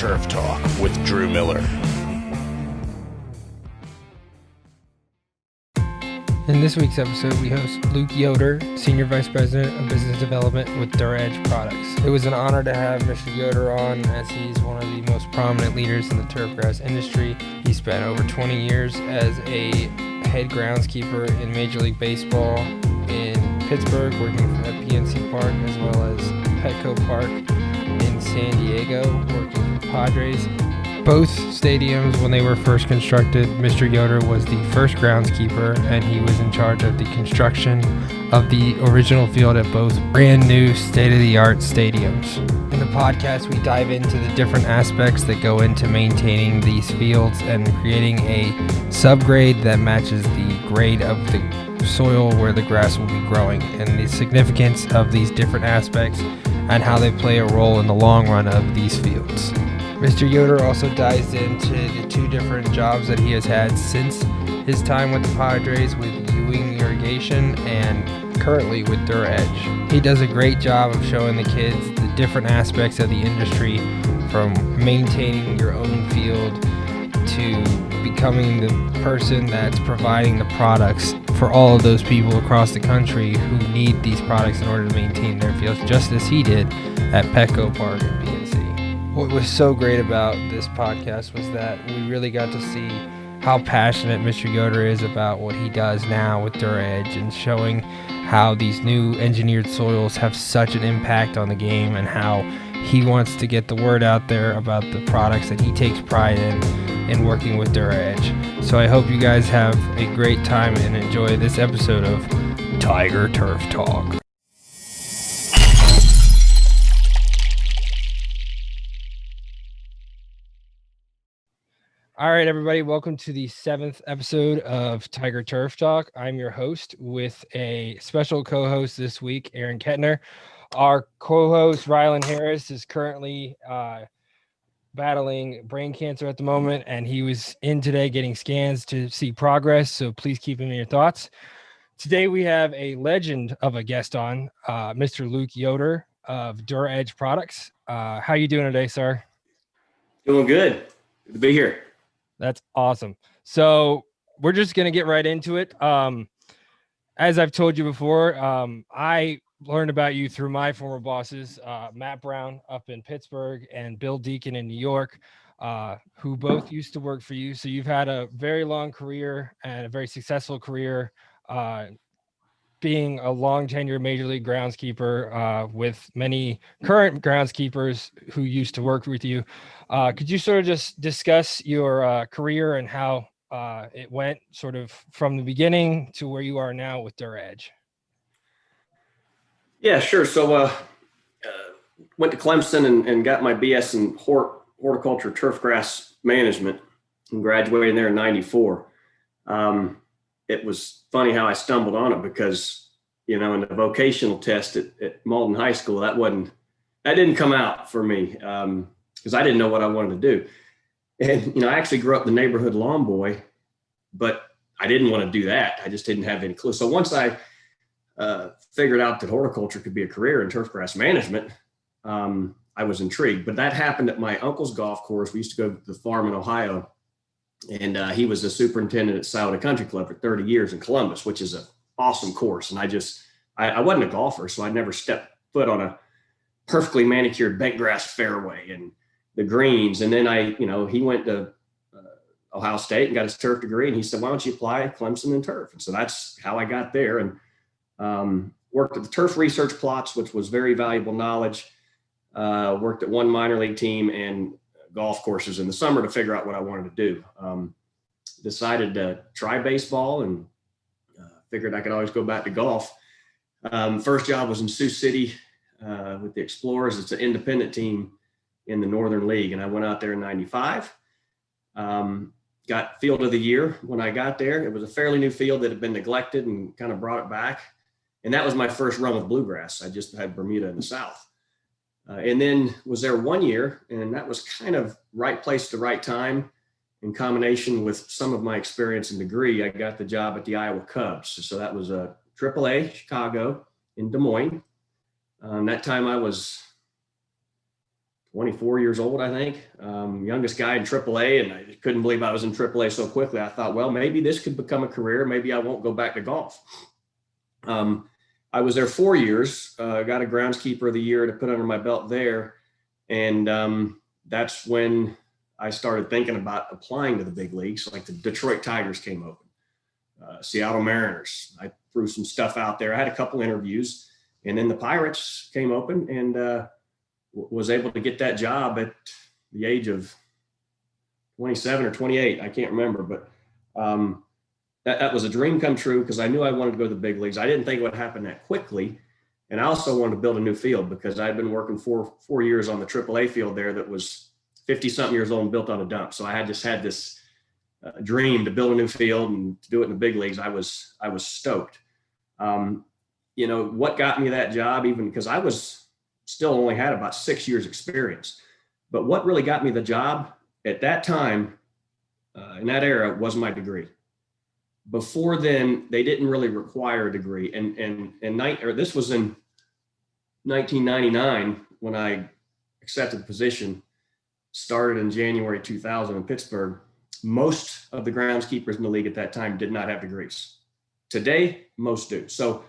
Turf Talk with Drew Miller. In this week's episode, we host Luke Yoder, Senior Vice President of Business Development with Duraedge Products. It was an honor to have Mr. Yoder on, as he's one of the most prominent leaders in the turfgrass industry. He spent over 20 years as a head groundskeeper in Major League Baseball in Pittsburgh, working at PNC Park, as well as Petco Park in San Diego, working for Padres. Both stadiums, when they were first constructed, Mr. Yoder was the first groundskeeper, and he was in charge of the construction of the original field at both brand new state-of-the-art stadiums. In the podcast, we dive into the different aspects that go into maintaining these fields and creating a subgrade that matches the grade of the soil where the grass will be growing, and the significance of these different aspects and how they play a role in the long run of these fields. Mr. Yoder also dives into the two different jobs that he has had since his time with the Padres, with Ewing Irrigation and currently with Duraedge. He does a great job of showing the kids the different aspects of the industry, from maintaining your own field to becoming the person that's providing the products for all of those people across the country who need these products in order to maintain their fields, just as he did at Petco Park and PNC. What was so great about this podcast was that we really got to see how passionate Mr. Yoder is about what he does now with Duraedge, and showing how these new engineered soils have such an impact on the game, and how he wants to get the word out there about the products that he takes pride in working with Duraedge. So I hope you guys have a great time and enjoy this episode of Tiger Turf Talk. All right, everybody, welcome to the 7th episode of Tiger Turf Talk. I'm your host with a special co-host this week, Aaron Kettner. Our co-host, Rylan Harris, is currently battling brain cancer at the moment, and he was in today getting scans to see progress, so please keep him in your thoughts. Today we have a legend of a guest on, Mr. Luke Yoder of Duraedge Products. How you doing today, sir? Doing good. Good to be here. That's awesome. So we're just going to get right into it. As I've told you before, I learned about you through my former bosses, Matt Brown up in Pittsburgh and Bill Deacon in New York, who both used to work for you. So you've had a very long career and a very successful career, being a long tenured Major League groundskeeper, with many current groundskeepers who used to work with you. Could you sort of just discuss your career and how it went sort of from the beginning to where you are now with Duraedge? Yeah, sure. So went to Clemson and got my BS in horticulture turfgrass management, and graduated there in 94. It was funny how I stumbled on it, because, you know, in the vocational test at Malden High School, that didn't come out for me, because I didn't know what I wanted to do. And, you know, I actually grew up the neighborhood lawn boy, but I didn't want to do that. I just didn't have any clue. So once I figured out that horticulture could be a career in turfgrass management, I was intrigued. But that happened at my uncle's golf course. We used to go to the farm in Ohio, and he was the superintendent at Scioto Country Club for 30 years in Columbus, which is an awesome course. And I wasn't a golfer, so I never stepped foot on a perfectly manicured bentgrass fairway and the greens. And then he went to Ohio State and got his turf degree, and he said, "Why don't you apply at Clemson and turf?" And so that's how I got there, and worked at the turf research plots, which was very valuable knowledge. Worked at one minor league team and golf courses in the summer to figure out what I wanted to do. Decided to try baseball, and figured I could always go back to golf. First job was in Sioux City with the Explorers. It's an independent team in the Northern League, and I went out there in 95. Got field of the year when I got there. It was a fairly new field that had been neglected, and kind of brought it back. And that was my first run with bluegrass. I just had Bermuda in the South. And then was there 1 year, and that was kind of right place to right time. In combination with some of my experience and degree, I got the job at the Iowa Cubs. So that was a AAA Chicago in Des Moines. That time I was 24 years old, I think, youngest guy in AAA, and I couldn't believe I was in AAA so quickly. I thought, well, maybe this could become a career. Maybe I won't go back to golf. I was there 4 years, got a groundskeeper of the year to put under my belt there. And that's when I started thinking about applying to the big leagues. Like the Detroit Tigers came open, Seattle Mariners. I threw some stuff out there. I had a couple interviews, and then the Pirates came open, and was able to get that job at the age of 27 or 28. I can't remember, but that was a dream come true because I knew I wanted to go to the big leagues. I didn't think it would happen that quickly. And I also wanted to build a new field because I'd been working 4 years on the AAA field there that was 50 something years old and built on a dump. So I had just had this dream to build a new field and to do it in the big leagues. I was stoked. What got me that job, even because I was still only had about 6 years experience, but what really got me the job at that time, in that era, was my degree. Before then, they didn't really require a degree. This was in 1999 when I accepted the position, started in January 2000 in Pittsburgh. Most of the groundskeepers in the league at that time did not have degrees. Today, most do. So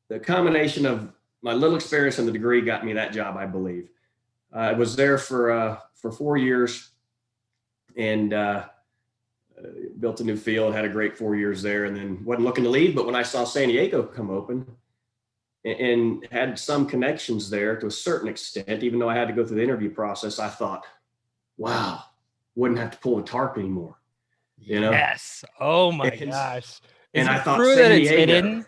the combination of my little experience and the degree got me that job, I believe. I was there for 4 years and built a new field, had a great 4 years there, and then wasn't looking to leave. But when I saw San Diego come open and had some connections there to a certain extent, even though I had to go through the interview process, I thought, wow, wouldn't have to pull a tarp anymore. Yes. Oh my gosh. And I thought true San that it's Diego, hidden?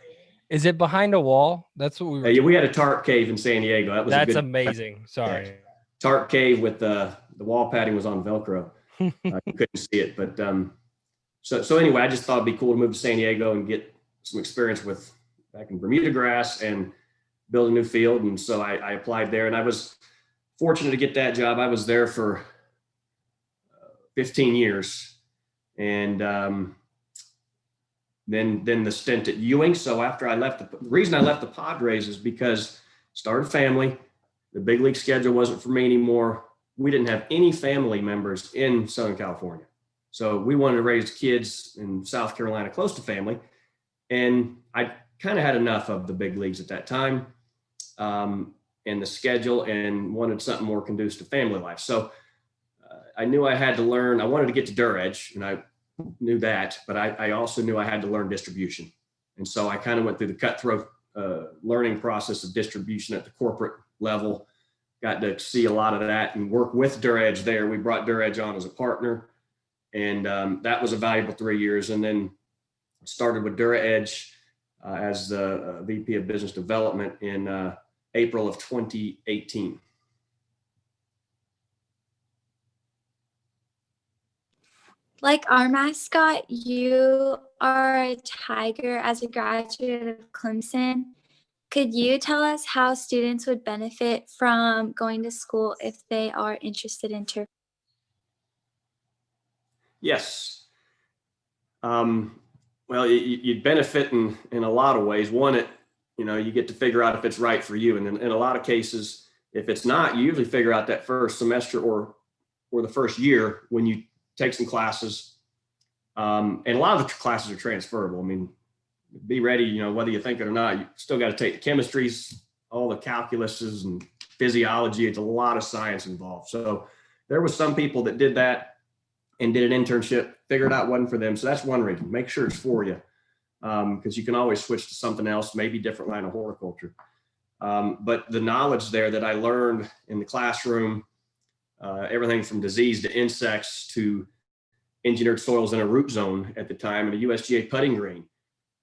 Is it behind a wall? That's what we were. We had a tarp cave in San Diego. That's amazing. Sorry. Tarp cave with the wall padding was on Velcro. You couldn't see it, but so anyway, I just thought it'd be cool to move to San Diego and get some experience back in Bermuda grass and build a new field. And so I applied there, and I was fortunate to get that job. I was there for 15 years, and then the stint at Ewing. So after I left, the reason I left the Padres is because started family. The big league schedule wasn't for me anymore. We didn't have any family members in Southern California. So we wanted to raise kids in South Carolina close to family. And I kind of had enough of the big leagues at that time and the schedule, and wanted something more conducive to family life. So I knew I had to learn. I wanted to get to Duraedge, and I knew that, but I also knew I had to learn distribution. And so I kind of went through the cutthroat learning process of distribution at the corporate level, got to see a lot of that and work with Duraedge there. We brought Duraedge on as a partner, and that was a valuable 3 years. And then started with Duraedge as the VP of Business Development in April of 2018. Like our mascot, you are a tiger as a graduate of Clemson. Could you tell us how students would benefit from going to school if they are interested in turf? Yes. Well, you'd benefit in a lot of ways. One, you get to figure out if it's right for you. And in a lot of cases, if it's not, you usually figure out that first semester or the first year when you take some classes. And a lot of the classes are transferable. I mean, be ready, whether you think it or not, you still got to take the chemistries, all the calculuses and physiology. It's a lot of science involved. So there was some people that did that and did an internship, figured out wasn't for them. So that's one reason. Make sure it's for you, because you can always switch to something else, maybe different line of horticulture. But the knowledge there that I learned in the classroom, everything from disease to insects to engineered soils in a root zone at the time and a USGA putting green,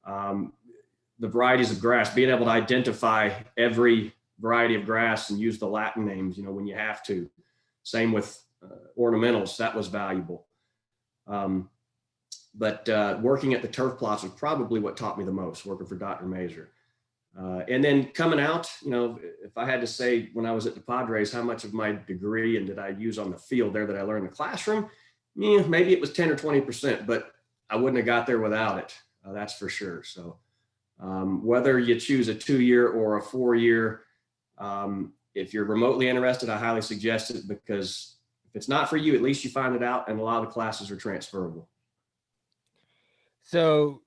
the varieties of grass, being able to identify every variety of grass and use the Latin names, when you have to. Same with ornamentals, that was valuable. But working at the turf plots was probably what taught me the most, working for Dr. Mazur. And then coming out, if I had to say when I was at the Padres, how much of my degree and did I use on the field there that I learned in the classroom? Maybe it was 10 or 20%, but I wouldn't have got there without it. That's for sure. So whether you choose a 2-year or a 4-year, if you're remotely interested, I highly suggest it, because if it's not for you, at least you find it out, and a lot of the classes are transferable. So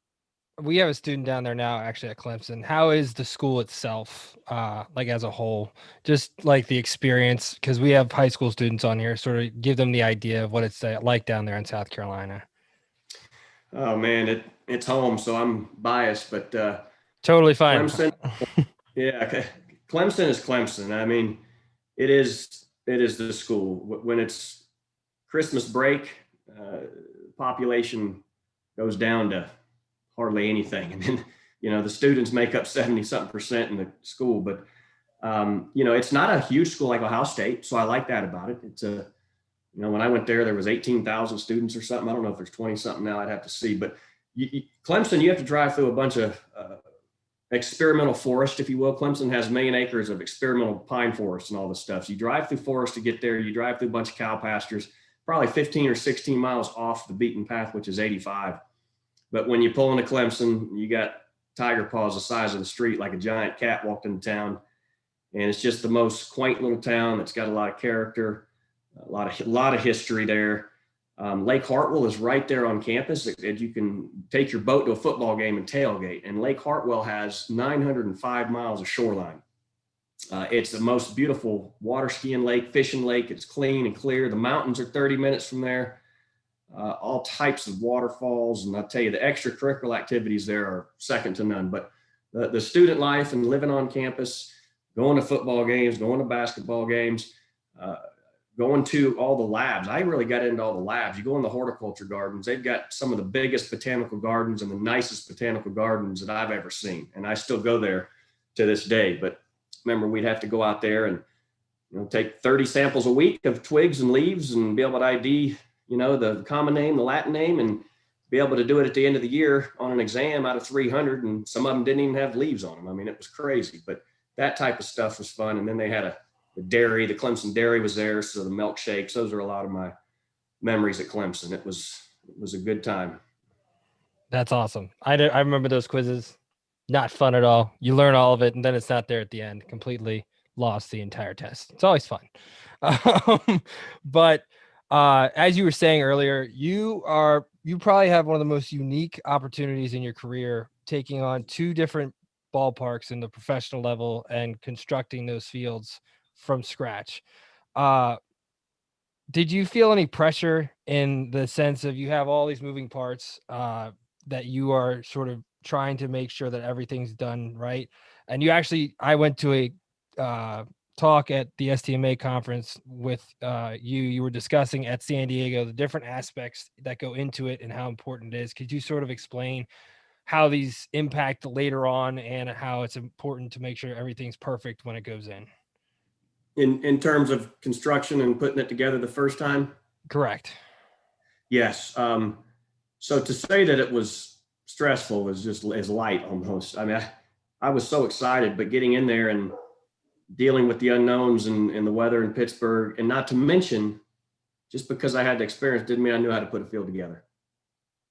we have a student down there now, actually at Clemson. How is the school itself, like as a whole, just like the experience? Because we have high school students on here, sort of give them the idea of what it's like down there in South Carolina. Oh man, it's home, so I'm biased, but Totally fine. Clemson, yeah, Clemson is Clemson. I mean, it is the school. When it's Christmas break, population goes down to hardly anything, and then the students make up 70-something% in the school. But it's not a huge school like Ohio State, so I like that about it. It's when I went there was 18,000 students or something. I don't know if there's 20-something now. I'd have to see. But Clemson, you have to drive through a bunch of experimental forest, if you will. Clemson has 1 million acres of experimental pine forest and all this stuff. So you drive through forest to get there. You drive through a bunch of cow pastures, probably 15 or 16 miles off the beaten path, which is 85. But when you pull into Clemson, you got tiger paws the size of the street, like a giant cat walked into town. And it's just the most quaint little town that's got a lot of character, a lot of history there. Lake Hartwell is right there on campus. You can take your boat to a football game and tailgate. And Lake Hartwell has 905 miles of shoreline. It's the most beautiful water skiing lake, fishing lake. It's clean and clear. The mountains are 30 minutes from there. All types of waterfalls. And I'll tell you, the extracurricular activities there are second to none. But the student life and living on campus, going to football games, going to basketball games, going to all the labs. I really got into all the labs. You go in the horticulture gardens. They've got some of the biggest botanical gardens and the nicest botanical gardens that I've ever seen. And I still go there to this day. But remember, we'd have to go out there and take 30 samples a week of twigs and leaves and be able to ID, the common name, the Latin name, and be able to do it at the end of the year on an exam out of 300. And some of them didn't even have leaves on them. I mean, it was crazy, but that type of stuff was fun. And then they had the dairy, the Clemson dairy was there. So the milkshakes, those are a lot of my memories at Clemson. It was a good time. That's awesome. I remember those quizzes. Not fun at all. You learn all of it, and then it's not there at the end. Completely lost the entire test. It's always fun. But as you were saying earlier, you probably have one of the most unique opportunities in your career, taking on 2 different ballparks in the professional level and constructing those fields from scratch. Did you feel any pressure in the sense of you have all these moving parts that you are sort of trying to make sure that everything's done right? And I went to a talk at the STMA conference with you were discussing at San Diego the different aspects that go into it and how important it is. Could you sort of explain how these impact later on and how it's important to make sure everything's perfect when it goes in? In terms of construction and putting it together the first time? Correct. Yes. So to say that it was stressful is light almost. I mean, I was so excited, but getting in there and dealing with the unknowns and the weather in Pittsburgh, and not to mention, just because I had the experience didn't mean I knew how to put a field together.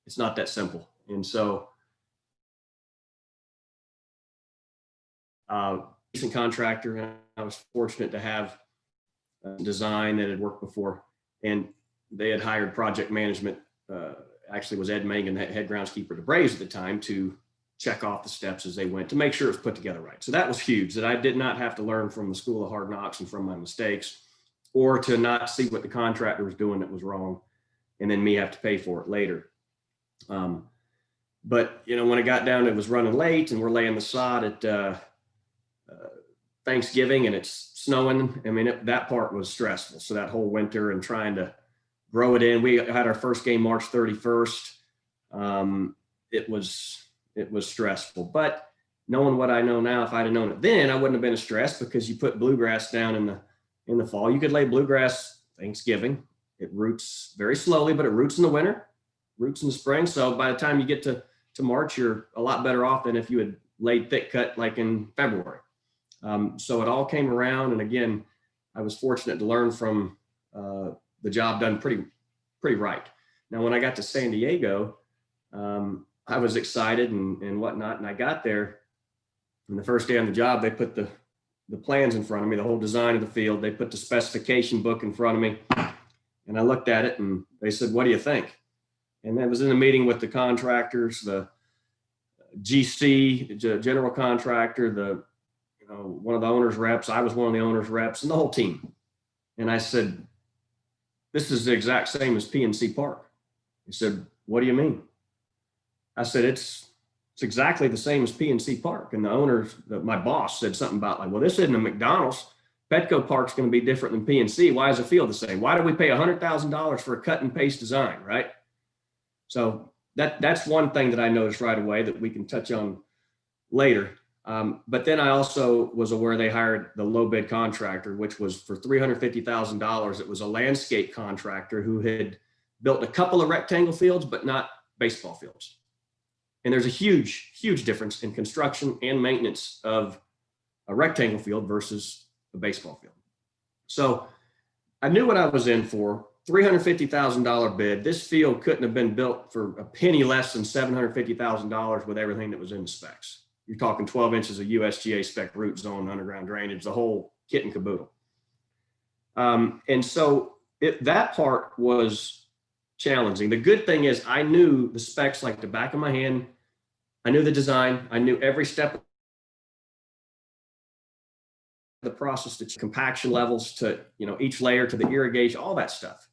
It's not that simple. And so decent contractor, and I was fortunate to have a design that had worked before, and they had hired project management. Actually was Ed Mangan, head groundskeeper to Braves at the time, to check off the steps as they went to make sure it was put together right. So that was huge, that I did not have to learn from the school of hard knocks and from my mistakes, or to not see what the contractor was doing that was wrong, and then me have to pay for it later. But when it got down, it was running late and we're laying the sod at Thanksgiving and it's snowing. I mean, that part was stressful. So that whole winter and trying to grow it in, we had our first game March 31st. It was stressful, but knowing what I know now, if I'd have known it then, I wouldn't have been as stressed, because you put bluegrass down in the fall. You could lay bluegrass Thanksgiving. It roots very slowly, but it roots in the winter, roots in the spring. So by the time you get to March, you're a lot better off than if you had laid thick cut like in February. So it all came around. And again, I was fortunate to learn from the job done pretty right. Now, when I got to San Diego, I was excited and whatnot. And I got there, and the first day on the job, they put the the plans in front of me, the whole design of the field. They put the specification book in front of me, and I looked at it, and they said, "What do you think?" And that was in a meeting with the contractors, the GC, the general contractor, one of the owner's reps. I was one of the owner's reps, and the whole team. And I said, "This is the exact same as PNC Park." He said, "What do you mean?" I said, it's exactly the same as PNC Park. And the owner, my boss, said something about like, "Well, this isn't a McDonald's. Petco Park's going to be different than PNC. Why is the field the same? Why do we pay $100,000 for a cut and paste design?" Right? So that's one thing that I noticed right away that we can touch on later. But then I also was aware they hired the low bid contractor, which was for $350,000. It was a landscape contractor who had built a couple of rectangle fields, but not baseball fields. And there's a huge, huge difference in construction and maintenance of a rectangle field versus a baseball field. So I knew what I was in for. $350,000 bid. This field couldn't have been built for a penny less than $750,000 with everything that was in the specs. You're talking 12 inches of USGA spec root zone, underground drainage, the whole kit and caboodle. And so that part was challenging. The good thing is I knew the specs like the back of my hand. I knew the design. I knew every step of the process, to compaction levels, to each layer, to the irrigation, all that stuff.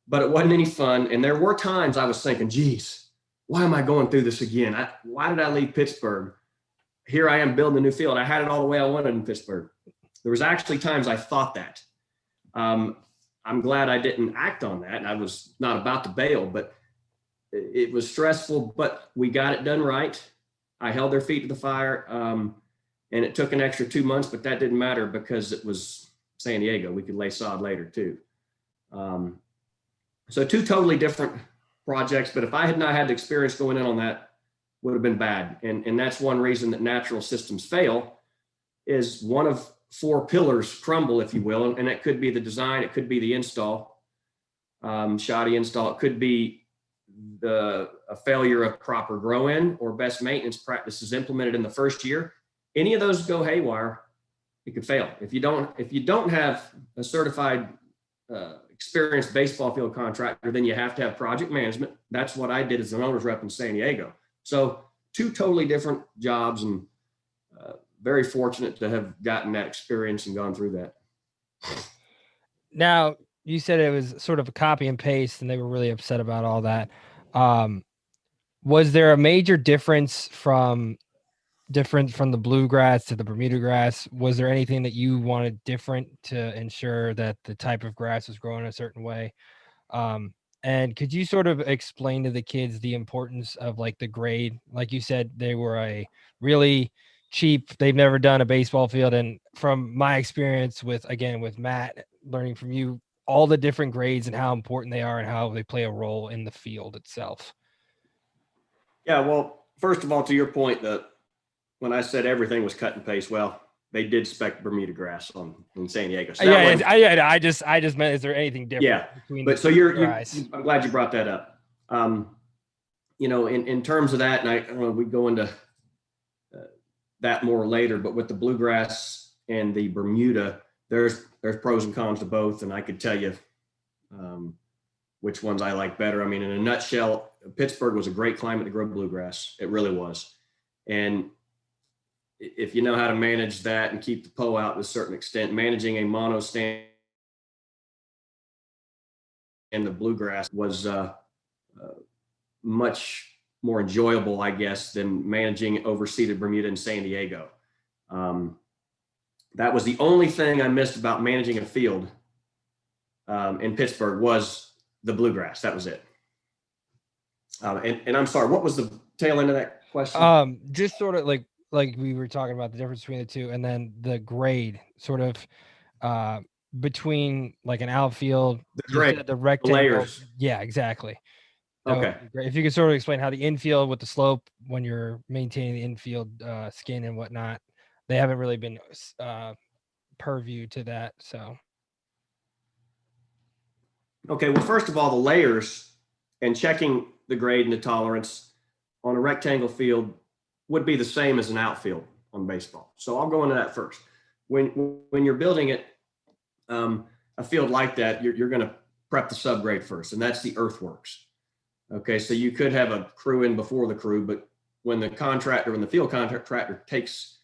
But it wasn't any fun. And there were times I was thinking, geez, why am I going through this again? Why did I leave Pittsburgh? Here I am building a new field. I had it all the way I wanted in Pittsburgh. There was actually times I thought that. I'm glad I didn't act on that. I was not about to bail, but it was stressful, but we got it done right. I held their feet to the fire. And it took an extra 2 months, but that didn't matter because it was San Diego. We could lay sod later too. So two totally different projects, but if I had not had the experience going in on that, would have been bad. And that's one reason that natural systems fail, is one of four pillars crumble, if you will. And it could be the design, it could be the install, shoddy install. It could be a failure of proper grow in or best maintenance practices implemented in the first year. Any of those go haywire, it could fail. If you don't have a certified experienced baseball field contractor, then you have to have project management. That's what I did as an owner's rep in San Diego. So two totally different jobs, and very fortunate to have gotten that experience and gone through that. Now, you said it was sort of a copy and paste, and they were really upset about all that. Was there a major difference from the bluegrass to the Bermuda grass? Was there anything that you wanted different to ensure that the type of grass was growing a certain way? And could you sort of explain to the kids the importance of like the grade? Like you said, they were a really cheap, they've never done a baseball field. And from my experience with Matt, learning from you, all the different grades and how important they are and how they play a role in the field itself. Yeah, well, first of all, to your point, that when I said everything was cut and paste, well, they did spec Bermuda grass in San Diego. So I just meant, is there anything different? Yeah, but so I'm glad you brought that up. In terms of that, and I don't know, we go into that more later, but with the bluegrass and the Bermuda, there's pros and cons to both, and I could tell you which ones I like better. I mean, in a nutshell, Pittsburgh was a great climate to grow bluegrass. It really was. And if you know how to manage that and keep the PO out to a certain extent, managing a mono stand and the bluegrass was much more enjoyable, I guess, than managing overseeded Bermuda in San Diego. That was the only thing I missed about managing a field in Pittsburgh was the bluegrass. That was it. And I'm sorry, what was the tail end of that question? Just sort of like we were talking about the difference between the two, and then the grade sort of between like an outfield, the rectangle, layers. Yeah, exactly. Okay. If you could sort of explain how the infield with the slope, when you're maintaining the infield skin and whatnot, they haven't really been purview to that. So. Okay. Well, first of all, the layers and checking the grade and the tolerance on a rectangle field would be the same as an outfield on baseball. So I'll go into that first. when you're building it, a field like that, you're going to prep the subgrade first, and that's the earthworks. Okay, so you could have a crew in before the crew, but when the field contractor takes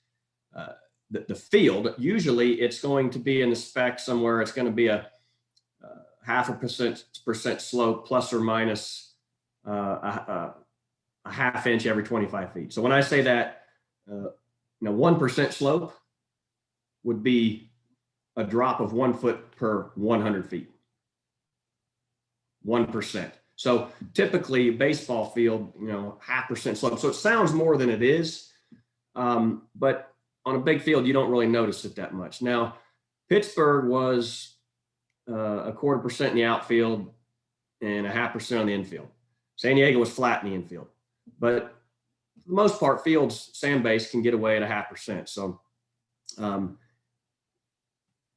the field, usually it's going to be in the spec somewhere. It's going to be a 0.5% slope plus or minus a half inch every 25 feet. So when I say that, 1% slope would be a drop of 1 foot per 100 feet. 1%. So typically baseball field, 0.5% slope. So it sounds more than it is, but on a big field, you don't really notice it that much. Now, Pittsburgh was 0.25% in the outfield and 0.5% on the infield. San Diego was flat in the infield, but for the most part, fields, sand base can get away at 0.5%. So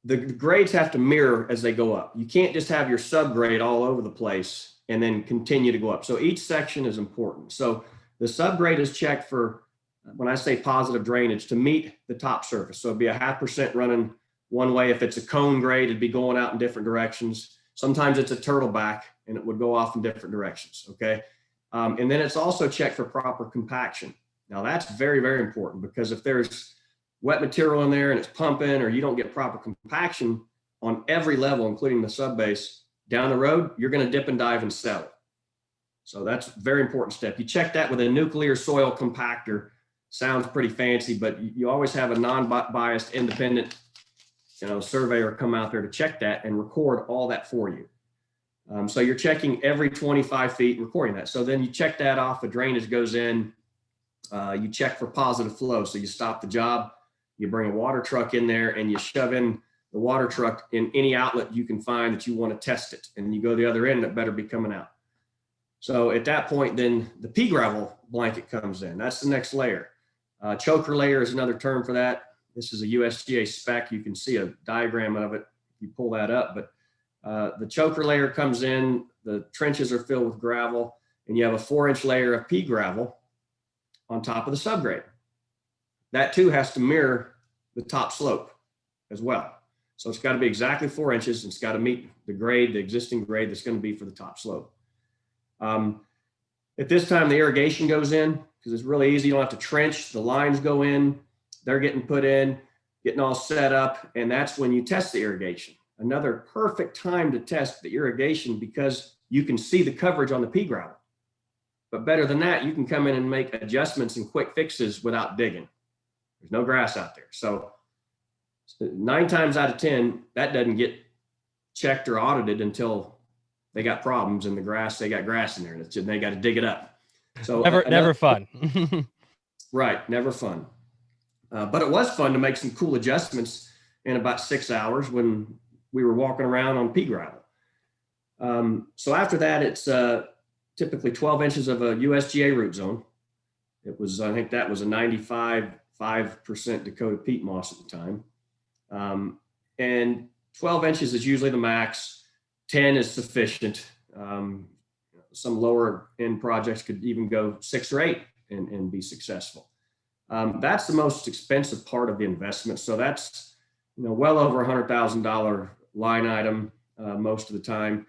the grades have to mirror as they go up. You can't just have your subgrade all over the place and then continue to go up. So each section is important. So the subgrade is checked for, when I say positive drainage, to meet the top surface. So it'd be 0.5% running one way. If it's a cone grade, it'd be going out in different directions. Sometimes it's a turtleback and it would go off in different directions, okay? And then it's also checked for proper compaction. Now that's very, very important, because if there's wet material in there and it's pumping, or you don't get proper compaction on every level, including the subbase, down the road, you're going to dip and dive and settle. So that's a very important step. You check that with a nuclear soil compactor. Sounds pretty fancy, but you always have a non-biased, independent, surveyor come out there to check that and record all that for you. So you're checking every 25 feet and recording that. So then you check that off, the drainage goes in, you check for positive flow. So you stop the job, you bring a water truck in there and you shove in the water truck in any outlet you can find that you want to test it. And you go the other end, it better be coming out. So at that point, then the pea gravel blanket comes in. That's the next layer. Choker layer is another term for that. This is a USGA spec. You can see a diagram of it if you pull that up. But the choker layer comes in, the trenches are filled with gravel, and you have a 4-inch layer of pea gravel on top of the subgrade. That too has to mirror the top slope as well. So it's got to be exactly 4 inches. It's got to meet the grade, the existing grade that's going to be for the top slope. At this time, the irrigation goes in, because it's really easy. You don't have to trench. The lines go in. They're getting put in, getting all set up. And that's when you test the irrigation. Another perfect time to test the irrigation, because you can see the coverage on the pea gravel. But better than that, you can come in and make adjustments and quick fixes without digging. There's no grass out there. So 9 times out of 10, that doesn't get checked or audited until they got problems in the grass. They got grass in there and they got to dig it up. So never fun. Right. Never fun. But it was fun to make some cool adjustments in about 6 hours when we were walking around on pea gravel. So after that, it's typically 12 inches of a USGA root zone. It was, I think that was a 95.5% Dakota peat moss at the time. And 12 inches is usually the max. 10 is sufficient. Some lower end projects could even go 6 or 8 and be successful. That's the most expensive part of the investment. So that's, well over $100,000 line item most of the time,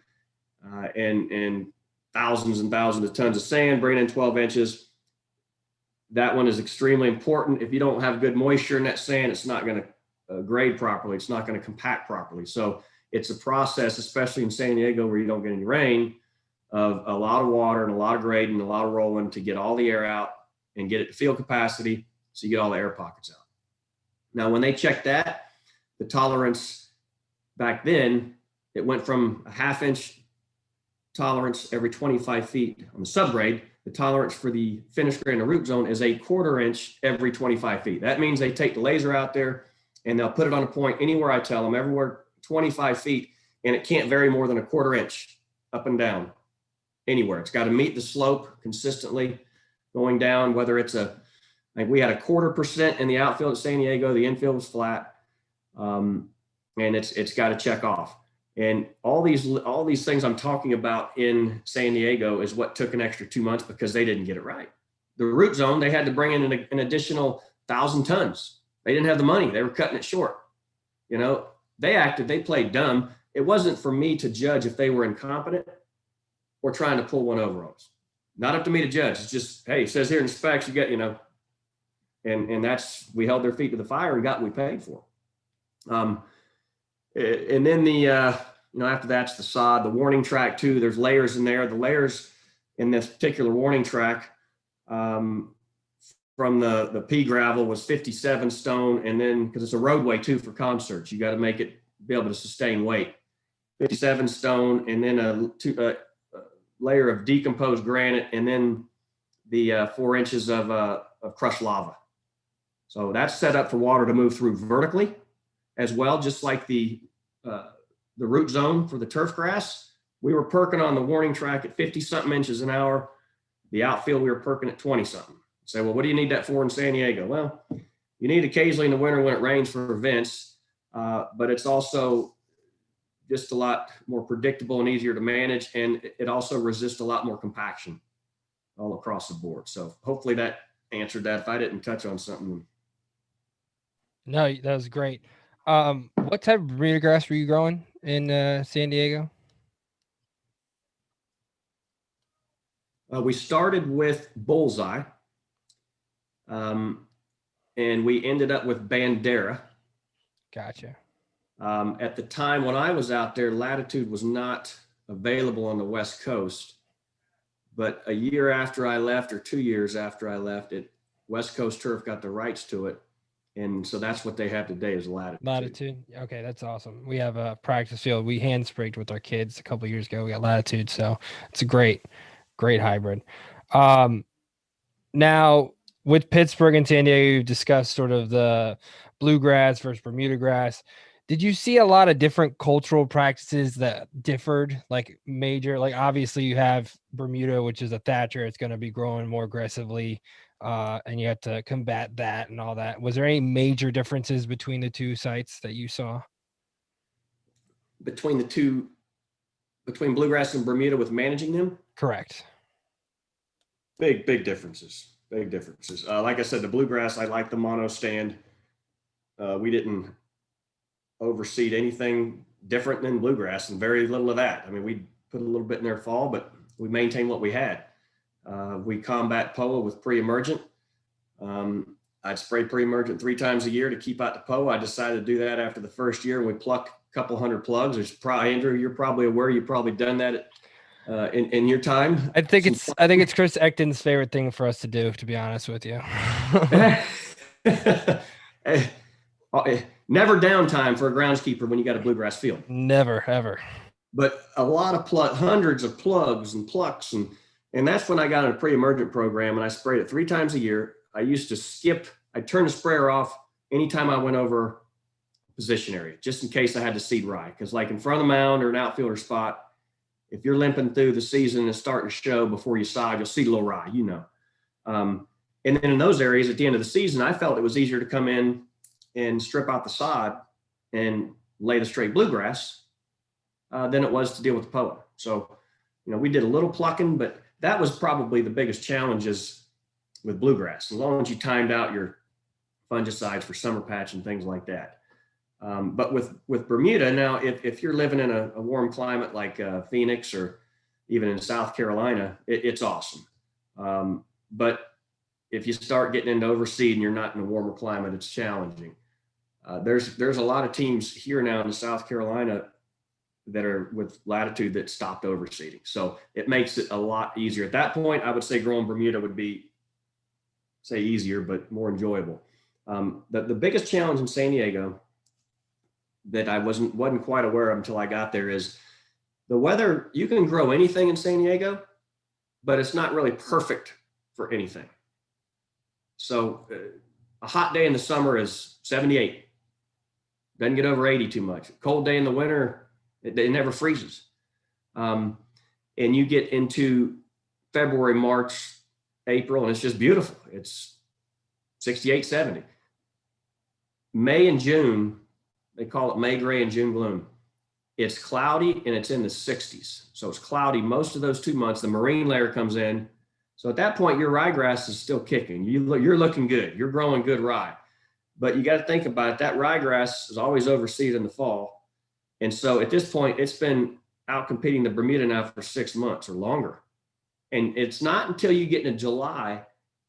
and thousands and thousands of tons of sand, bringing in 12 inches. That one is extremely important. If you don't have good moisture in that sand, it's not going to grade properly. It's not going to compact properly. So it's a process, especially in San Diego where you don't get any rain, of a lot of water and a lot of grade and a lot of rolling to get all the air out and get it to field capacity so you get all the air pockets out. Now, when they checked that, the tolerance back then, it went from a 1/2 inch tolerance every 25 feet on the subgrade. The tolerance for the finished grade in the root zone is a 1/4 inch every 25 feet. That means they take the laser out there and they'll put it on a point anywhere I tell them, everywhere 25 feet, and it can't vary more than a 1/4 inch up and down anywhere. It's got to meet the slope consistently going down, whether it's like we had a 1/4% in the outfield at San Diego, the infield was flat, and it's got to check off. And all these things I'm talking about in San Diego is what took an extra 2 months because they didn't get it right. The root zone, they had to bring in an additional 1,000 tons. They didn't have the money. They were cutting it short. they played dumb. It wasn't for me to judge if they were incompetent or trying to pull one over on us. Not up to me to judge. It's just, hey, it says here in specs, you get, and that's, we held their feet to the fire and got what we paid for. And then after that's the sod, the warning track too. There's layers in there. The layers in this particular warning track from the pea gravel was 57 stone. And then, because it's a roadway too for concerts, you got to make it be able to sustain weight. 57 stone, and then a layer of decomposed granite, and then the 4 inches of crushed lava. So that's set up for water to move through vertically as well, just like the root zone for the turf grass. We were perking on the warning track at 50 something inches an hour. The outfield, we were perking at 20 something. Say, well, what do you need that for in San Diego? Well, you need occasionally in the winter when it rains for vents, but it's also just a lot more predictable and easier to manage. And it also resists a lot more compaction all across the board. So hopefully that answered that. If I didn't touch on something. No, that was great. What type of Bermuda grass were you growing in San Diego? We started with bullseye, and we ended up with Bandera. Gotcha. At the time when I was out there, latitude was not available on the West Coast. But a year after I left, or 2 years after I left, West Coast Turf got the rights to it. And so that's what they have today is latitude. Latitude. Okay, that's awesome. We have a practice field. We hand sprigged with our kids a couple of years ago. We got latitude. So it's a great hybrid. Now with Pittsburgh and San Diego, you've discussed sort of the bluegrass versus Bermuda grass. Did you see a lot of different cultural practices that differed, like major, like obviously you have Bermuda, which is a thatcher. It's going to be growing more aggressively. And you have to combat that and all that. Was there any major differences between the two sites that you saw? Between bluegrass and Bermuda with managing them? Correct. Big differences. Big differences. Like I said, the bluegrass, I like the mono stand. We didn't overseed anything different than bluegrass, and very little of that. I mean, we put a little bit in there fall, but we maintained what we had. We combat POA with pre-emergent. I'd spray pre-emergent 3 times a year to keep out the POA. I decided to do that after the first year, and we plucked a couple hundred plugs. There's probably, Andrew, you're probably aware, you've probably done that in your time. I think it's Chris Ecton's favorite thing for us to do, to be honest with you. Never downtime for a groundskeeper when you got a bluegrass field. Never, ever. But a lot of hundreds of plugs and plucks, and that's when I got in a pre-emergent program, and I sprayed it 3 times a year. I used to I'd turn the sprayer off anytime I went over position area, just in case I had to seed rye. Because like in front of the mound or an outfielder spot, if you're limping through the season and starting to show before you sod, you'll seed a little rye, And then in those areas at the end of the season, I felt it was easier to come in and strip out the sod and lay the straight bluegrass than it was to deal with the POA. So, we did a little plucking, but that was probably the biggest challenges with bluegrass, as long as you timed out your fungicides for summer patch and things like that. But with Bermuda, now, if you're living in a warm climate like Phoenix or even in South Carolina, it's awesome. But if you start getting into overseed and you're not in a warmer climate, it's challenging. There's a lot of teams here now in South Carolina that are with latitude that stopped overseeding. So it makes it a lot easier. At that point, I would say growing Bermuda would be, say, easier, but more enjoyable. The biggest challenge in San Diego that I wasn't quite aware of until I got there is the weather. You can grow anything in San Diego, but it's not really perfect for anything. So a hot day in the summer is 78. Doesn't get over 80 too much. A cold day in the winter, it never freezes. And you get into February, March, April, and it's just beautiful. It's 68, 70. May and June, they call it May gray and June gloom. It's cloudy and it's in the 60s. So it's cloudy most of those 2 months. The marine layer comes in. So at that point, your ryegrass is still kicking. You're looking good. You're growing good rye. But you got to think about it. That ryegrass is always overseeded in the fall. And so at this point, it's been out competing the Bermuda now for 6 months or longer. And it's not until you get into July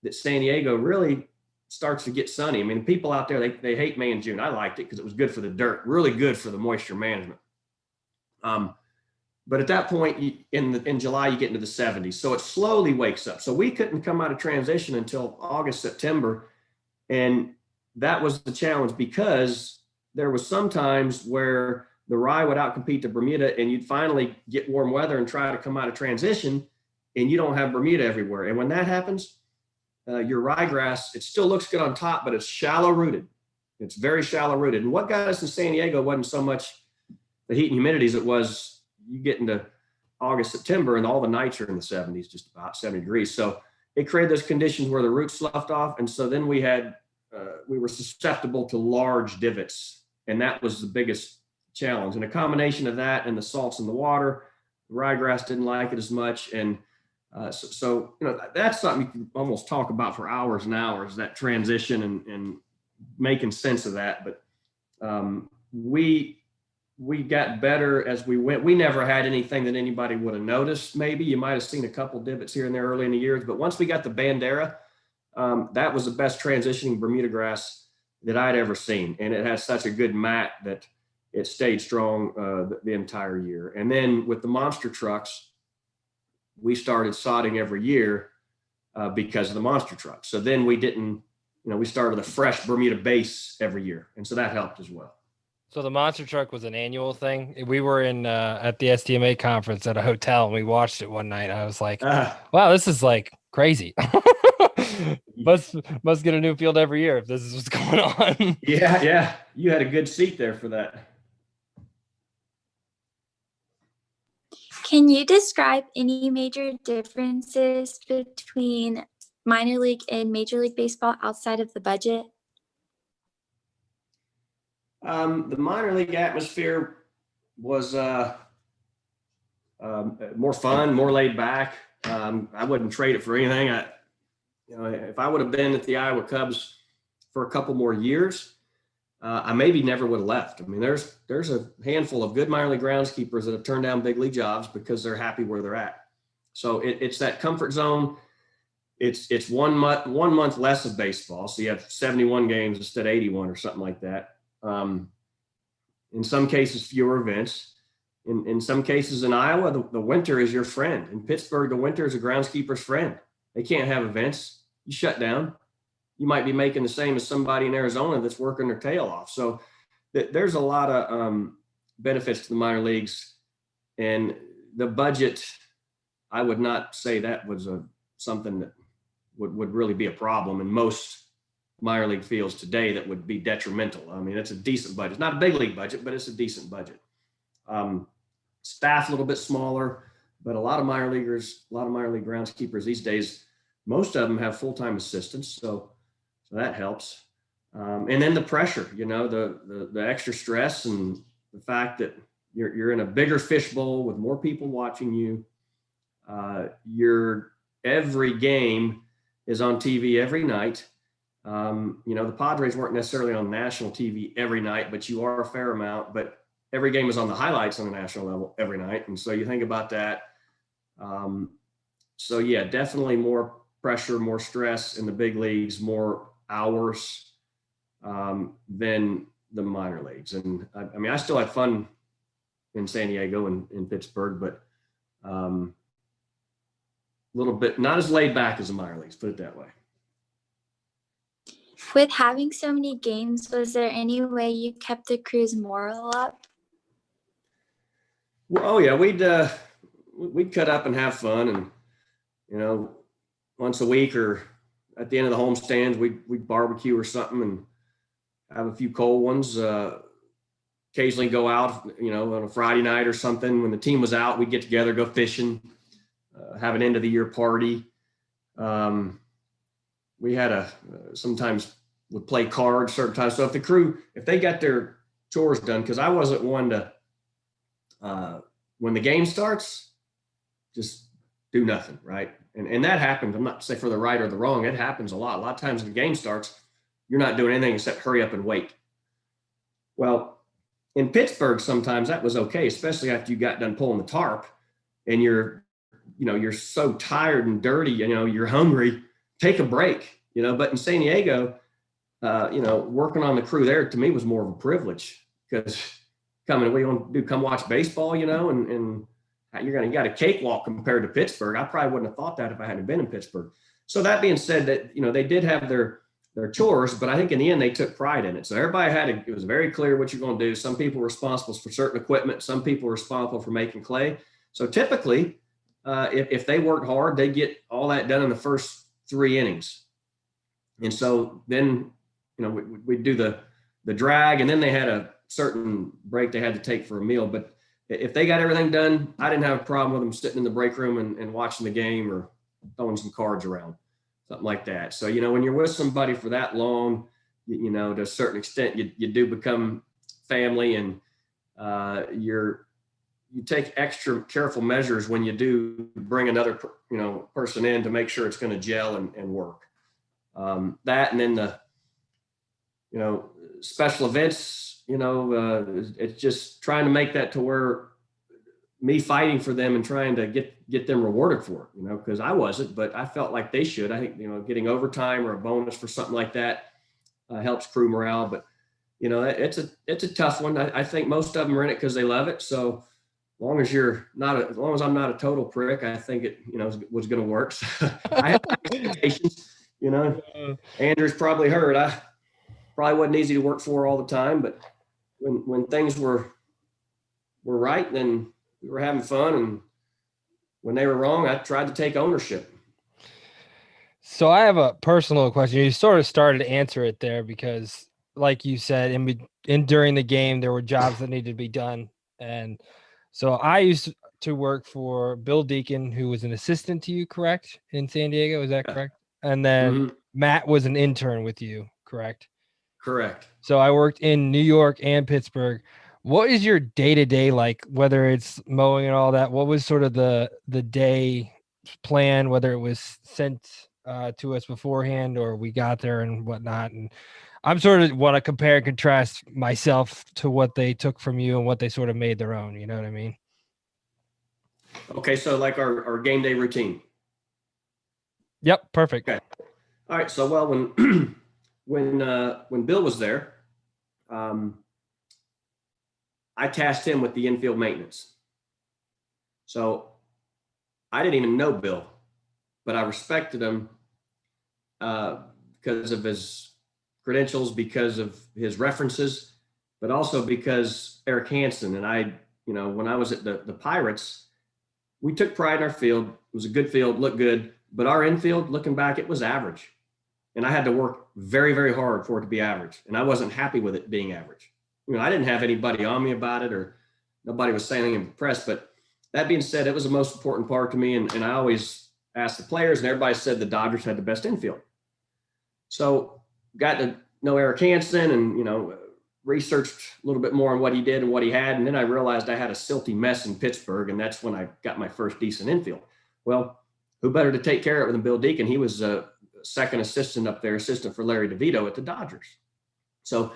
that San Diego really starts to get sunny. I mean, people out there, they hate May and June. I liked it because it was good for the dirt, really good for the moisture management. But at that point in July, you get into the 70s. So it slowly wakes up. So we couldn't come out of transition until August, September. And that was the challenge, because there was some times where the rye would outcompete the Bermuda, and you'd finally get warm weather and try to come out of transition, and you don't have Bermuda everywhere. And when that happens, your ryegrass, it still looks good on top, but it's shallow rooted. It's very shallow rooted. And what got us in San Diego wasn't so much the heat and humidity as it was you get into August, September, and all the nights are in the 70s, just about 70 degrees. So it created those conditions where the roots sloughed off. And so then we were susceptible to large divots. And that was the biggest challenge. And a combination of that and the salts in the water, the ryegrass didn't like it as much. And so that's something you can almost talk about for hours and hours, that transition and making sense of that. But we got better as we went. We never had anything that anybody would have noticed. Maybe you might have seen a couple divots here and there early in the years, but once we got the Bandera, that was the best transitioning Bermuda grass that I'd ever seen. And it has such a good mat that it stayed strong the entire year. And then with the monster trucks, we started sodding every year because of the monster trucks. So then we didn't, we started a fresh Bermuda base every year. And so that helped as well. So the monster truck was an annual thing. We were in at the STMA conference at a hotel, and we watched it one night. I was like, wow, this is like crazy. must get a new field every year if this is what's going on. Yeah. You had a good seat there for that. Can you describe any major differences between minor league and Major League Baseball outside of the budget? The minor league atmosphere was more fun, more laid back. I wouldn't trade it for anything. If I would have been at the Iowa Cubs for a couple more years, I maybe never would have left. I mean, there's a handful of good minor league groundskeepers that have turned down big league jobs because they're happy where they're at. So it's that comfort zone. It's 1 month less of baseball. So you have 71 games instead of 81 or something like that. In some cases, fewer events. In some cases in Iowa, the winter is your friend. In Pittsburgh, the winter is a groundskeeper's friend. They can't have events. You shut down. You might be making the same as somebody in Arizona that's working their tail off. So there's a lot of benefits to the minor leagues. And the budget, I would not say that was something that would really be a problem in most minor league fields today that would be detrimental. I mean, it's a decent budget. It's not a big league budget, but it's a decent budget. Staff a little bit smaller, but a lot of minor league groundskeepers these days, most of them have full-time assistants. So that helps. And then the pressure, the extra stress and the fact that you're in a bigger fishbowl with more people watching you. Every game is on TV every night. The Padres weren't necessarily on national TV every night, but you are a fair amount. But every game is on the highlights on the national level every night. And so you think about that. So yeah, definitely more pressure, more stress in the big leagues, more hours than the minor leagues. And I mean, I still had fun in San Diego and in Pittsburgh, but a little bit, not as laid back as the minor leagues, put it that way. With having so many games, was there any way you kept the crew's moral up? Well, oh yeah, we'd cut up and have fun, and once a week or at the end of the homestands, we'd barbecue or something and have a few cold ones. Occasionally go out, on a Friday night or something when the team was out. We'd get together, go fishing, have an end of the year party. We had sometimes would play cards certain times. So if they got their chores done, because I wasn't one to, when the game starts, just do nothing, right? And that happens. I'm not saying for the right or the wrong. It happens a lot. A lot of times when the game starts, you're not doing anything except hurry up and wait. Well, in Pittsburgh, sometimes that was okay, especially after you got done pulling the tarp and you're so tired and dirty, you're hungry, take a break, but in San Diego, working on the crew there to me was more of a privilege because what are you going to do? Come watch baseball, and you got a cakewalk compared to Pittsburgh. I probably wouldn't have thought that if I hadn't been in Pittsburgh. So that being said, that, they did have their chores, but I think in the end they took pride in it. So everybody it was very clear what you're going to do. Some people were responsible for certain equipment. Some people were responsible for making clay. So typically, if they worked hard, they get all that done in the first 3 innings. And so then, we'd do the drag, and then they had a certain break they had to take for a meal. But if they got everything done, I didn't have a problem with them sitting in the break room and watching the game or throwing some cards around, something like that. So, when you're with somebody for that long, to a certain extent, you do become family, and you take extra careful measures when you do bring another, person in to make sure it's going to gel and work. That, and then the, special events, it's just trying to make that to where me fighting for them and trying to get them rewarded for it, because I wasn't, but I felt like they should. I think, getting overtime or a bonus for something like that helps crew morale. But, it's a tough one. I think most of them are in it because they love it. So as long as I'm not a total prick, I think it, was going to work. So I have expectations, Andrew's probably heard. I probably wasn't easy to work for all the time, but when things were right, then we were having fun, and when they were wrong, I tried to take ownership. So I have a personal question. You sort of started to answer it there because, like you said, during the game, there were jobs that needed to be done. And so I used to work for Bill Deacon, who was an assistant to you, correct, in San Diego? Is that correct? And then Matt was an intern with you, correct? Correct. So I worked in New York and Pittsburgh. What is your day-to-day like, whether it's mowing and all that? What was sort of the day plan, whether it was sent to us beforehand or we got there and whatnot? And I'm sort of want to compare and contrast myself to what they took from you and what they sort of made their own. You know what I mean? Okay, so like our game day routine. Yep, perfect. Okay. All right. So when Bill was there, I tasked him with the infield maintenance. So I didn't even know Bill, but I respected him because of his credentials, because of his references, but also because Eric Hansen and I, when I was at the Pirates, we took pride in our field. It was a good field, looked good, but our infield, looking back, it was average. And I had to work very, very hard for it to be average. And I wasn't happy with it being average. I didn't have anybody on me about it, or nobody was saying anything in the press. But that being said, it was the most important part to me. And I always asked the players, and everybody said the Dodgers had the best infield. So got to know Eric Hansen and, researched a little bit more on what he did and what he had. And then I realized I had a silty mess in Pittsburgh. And that's when I got my first decent infield. Well, who better to take care of it than Bill Deacon? He was second assistant up there, assistant for Larry DeVito at the Dodgers. So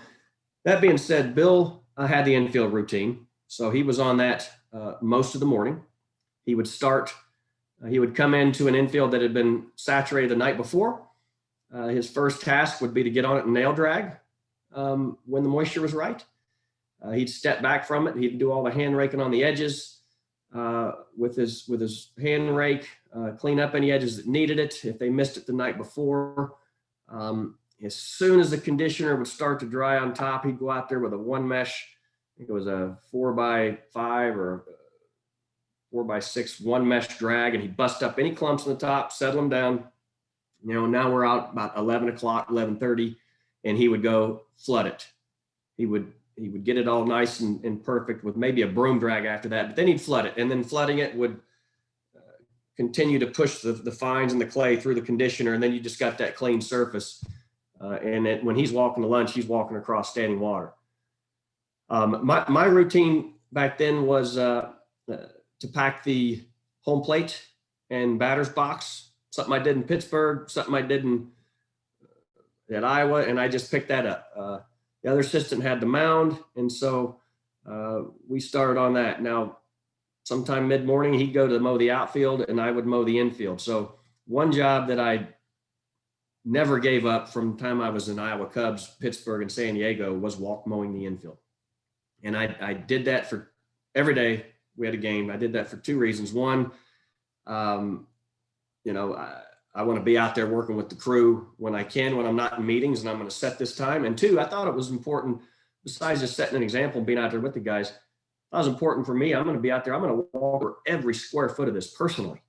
that being said, Bill had the infield routine. So he was on that most of the morning. He would come into an infield that had been saturated the night before. His first task would be to get on it and nail drag when the moisture was right. He'd step back from it. He'd do all the hand raking on the edges with his hand rake, clean up any edges that needed it if they missed it the night before. As soon as the conditioner would start to dry on top, he'd go out there with a one mesh. I think it was a 4x5 or 4x6 one mesh drag, and he'd bust up any clumps on the top, settle them down. Now we're out about 11 o'clock, 11:30, and he would go flood it. He would get it all nice and perfect with maybe a broom drag after that, but then he'd flood it, and then flooding it would continue to push the fines and the clay through the conditioner, and then you just got that clean surface. When he's walking to lunch, he's walking across standing water. My routine back then was to pack the home plate and batter's box, something I did in Pittsburgh, something I did in at Iowa, and I just picked that up. The other assistant had the mound, and so we started on that. Now, sometime mid-morning, he'd go to mow the outfield, and I would mow the infield. So one job that I never gave up from the time I was in Iowa Cubs, Pittsburgh, and San Diego was mowing the infield. And I did that for every day we had a game. I did that for two reasons. One, you know, I want to be out there working with the crew when I can, when I'm not in meetings, and I'm going to set this time. And two, I thought it was important, besides just setting an example and being out there with the guys, that was important for me. I'm going to be out there. I'm going to walk over every square foot of this personally.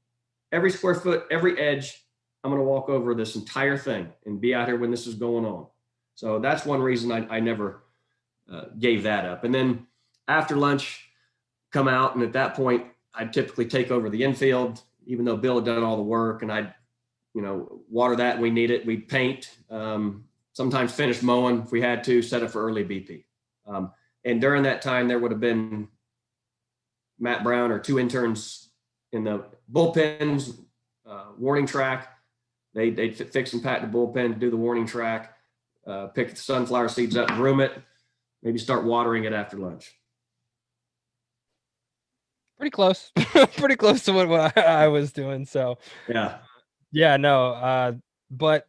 Every square foot, every edge, I'm going to walk over this entire thing and be out here when this is going on. So that's one reason I never gave that up. And then after lunch, come out, and at that point, I'd typically take over the infield, even though Bill had done all the work, and I'd, you know, water that when we need it. We'd paint, sometimes finish mowing if we had to, set up for early BP. And during that time, there would have been Matt Brown or two interns in the bullpens, warning track. They'd fix and pat the bullpen, do the warning track, pick the sunflower seeds up, groom it, maybe start watering it after lunch. Pretty close, pretty close to what I was doing. So yeah, no. But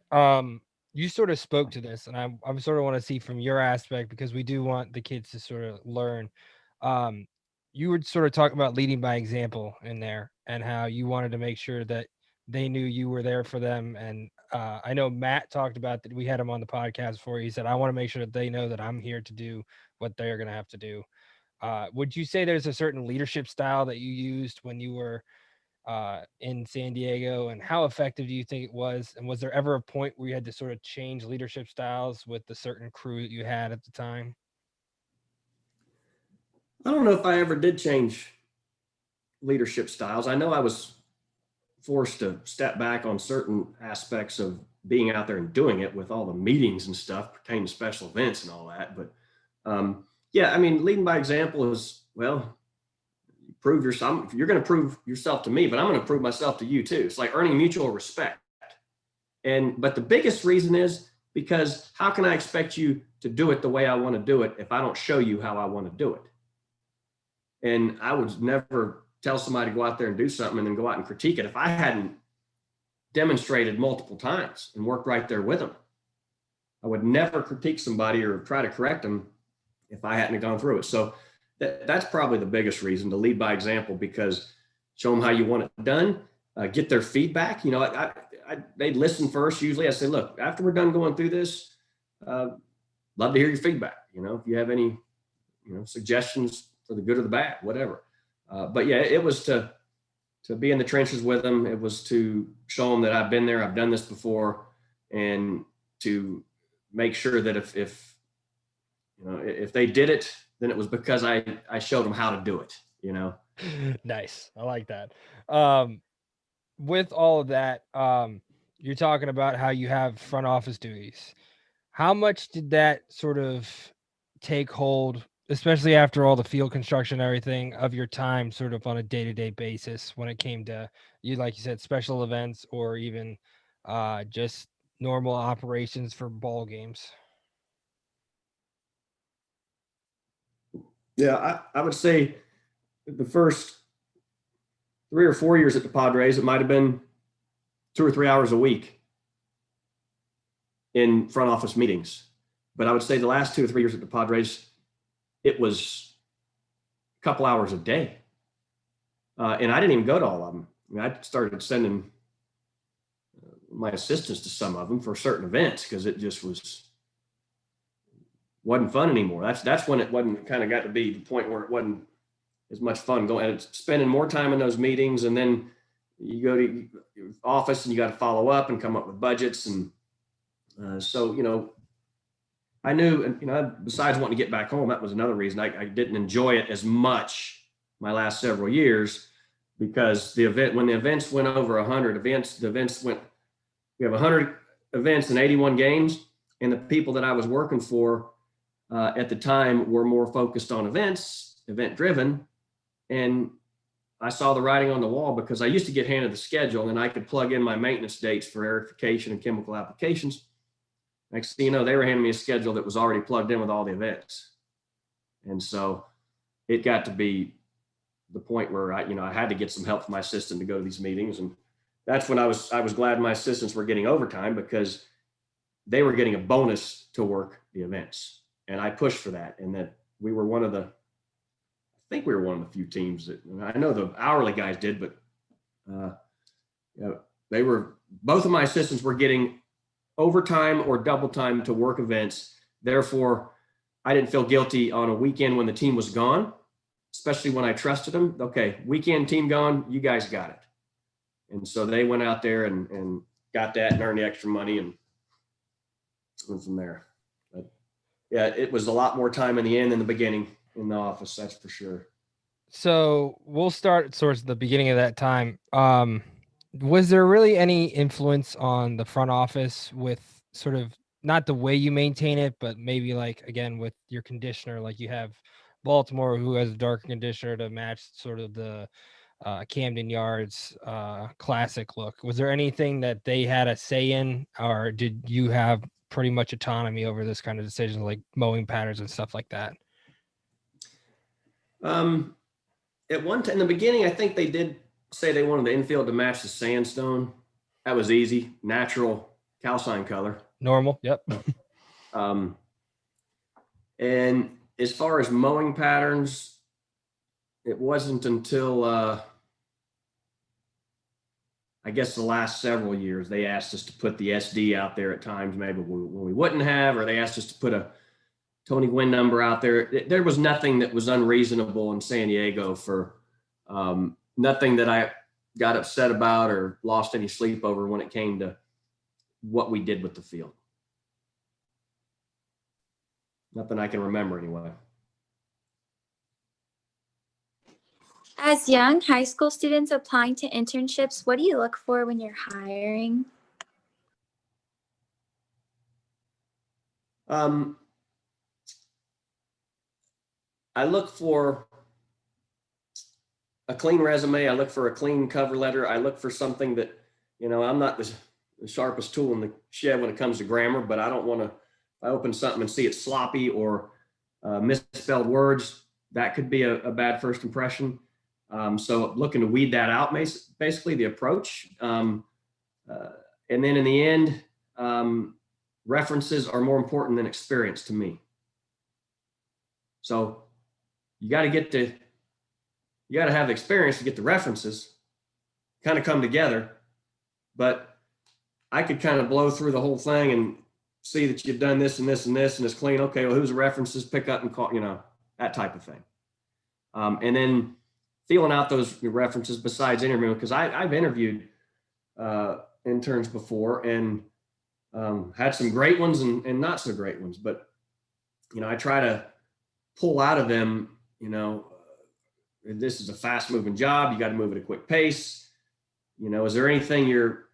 you sort of spoke to this, and I sort of want to see from your aspect, because we do want the kids to sort of learn. You were sort of talking about leading by example in there, and how you wanted to make sure that they knew you were there for them. And I know Matt talked about that. We had him on the podcast before. He said, I want to make sure that they know that I'm here to do what they're going to have to do. Would you say there's a certain leadership style that you used when you were in San Diego, and how effective do you think it was? And was there ever a point where you had to sort of change leadership styles with the certain crew that you had at the time? I don't know if I ever did change leadership styles. I know I was forced to step back on certain aspects of being out there and doing it, with all the meetings and stuff pertaining to special events and all that. But yeah, I mean, leading by example is, well, prove yourself. You're going to prove yourself to me, but I'm going to prove myself to you too. It's like earning mutual respect. But the biggest reason is because how can I expect you to do it the way I want to do it if I don't show you how I want to do it? And I would never tell somebody to go out there and do something and then go out and critique it if I hadn't demonstrated multiple times and worked right there with them. I would never critique somebody or try to correct them if I hadn't gone through it. So that's probably the biggest reason, to lead by example, because show them how you want it done, get their feedback. You know, they'd listen first. Usually I say, look, after we're done going through this, love to hear your feedback. You know, if you have any, you know, suggestions for the good or the bad, whatever. But yeah, it was to be in the trenches with them. It was to show them that I've been there, I've done this before, and to make sure that if you know, if they did it, then it was because I showed them how to do it, you know? Nice. I like that. With all of that, you're talking about how you have front office duties. How much did that sort of take hold, especially after all the field construction and everything, of your time sort of on a day-to-day basis when it came to, you, like you said, special events, or even just normal operations for ball games? Yeah, I would say the first 3 or 4 years at the Padres, it might have been 2 or 3 hours a week in front office meetings. But I would say the last 2 or 3 years at the Padres, it was a couple hours a day. And I didn't even go to all of them. I mean, I started sending my assistants to some of them for certain events because it just wasn't fun anymore. That's when it wasn't, kind of got to be the point where it wasn't as much fun going and spending more time in those meetings. And then you go to your office and you got to follow up and come up with budgets. And so, you know, I knew, you know, besides wanting to get back home, that was another reason I didn't enjoy it as much my last several years, because when the events went over 100 events, we have 100 events and 81 games. And the people that I was working for at the time were more focused on event driven. And I saw the writing on the wall, because I used to get handed the schedule and I could plug in my maintenance dates for aerification and chemical applications. Next thing you know, they were handing me a schedule that was already plugged in with all the events. And so it got to be the point where I had to get some help from my assistant to go to these meetings. And that's when I was glad my assistants were getting overtime, because they were getting a bonus to work the events. And I pushed for that. And that we were one of the few teams that, I know the hourly guys did, but both of my assistants were getting overtime or double time to work events. Therefore, I didn't feel guilty on a weekend when the team was gone, especially when I trusted them. Okay, weekend team gone, you guys got it. And so they went out there and got that and earned the extra money and went from there. But yeah, it was a lot more time in the end than the beginning in the office, that's for sure. So we'll start towards the beginning of that time. Was there really any influence on the front office with sort of not the way you maintain it, but maybe like, again, with your conditioner, like you have Baltimore, who has a darker conditioner to match sort of the Camden Yards classic look? Was there anything that they had a say in, or did you have pretty much autonomy over this kind of decisions, like mowing patterns and stuff like that? At one time in the beginning, I think they did say they wanted the infield to match the sandstone. That was easy, natural calcine color. Normal, yep. And as far as mowing patterns, it wasn't until I guess the last several years they asked us to put the SD out there at times, maybe when we wouldn't have, or they asked us to put a Tony Gwynn number out there. There was nothing that was unreasonable in San Diego for nothing that I got upset about or lost any sleep over when it came to what we did with the field. Nothing I can remember anyway. As young high school students applying to internships, what do you look for when you're hiring? I look for a clean resume. I look for a clean cover letter. I look for something that, I'm not the sharpest tool in the shed when it comes to grammar, but I don't want to, if I open something and see it sloppy or misspelled words, that could be a bad first impression. So looking to weed that out, basically the approach. And then in the end, references are more important than experience to me. So you got to have the experience to get the references, kind of come together. But I could kind of blow through the whole thing and see that you've done this and this and this, and it's clean. Okay, well, who's the references? Pick up and call, that type of thing. And then feeling out those references besides interviewing, because I've interviewed interns before and had some great ones and not so great ones. But, I try to pull out of them, this is a fast moving job. You got to move at a quick pace. Is there anything you're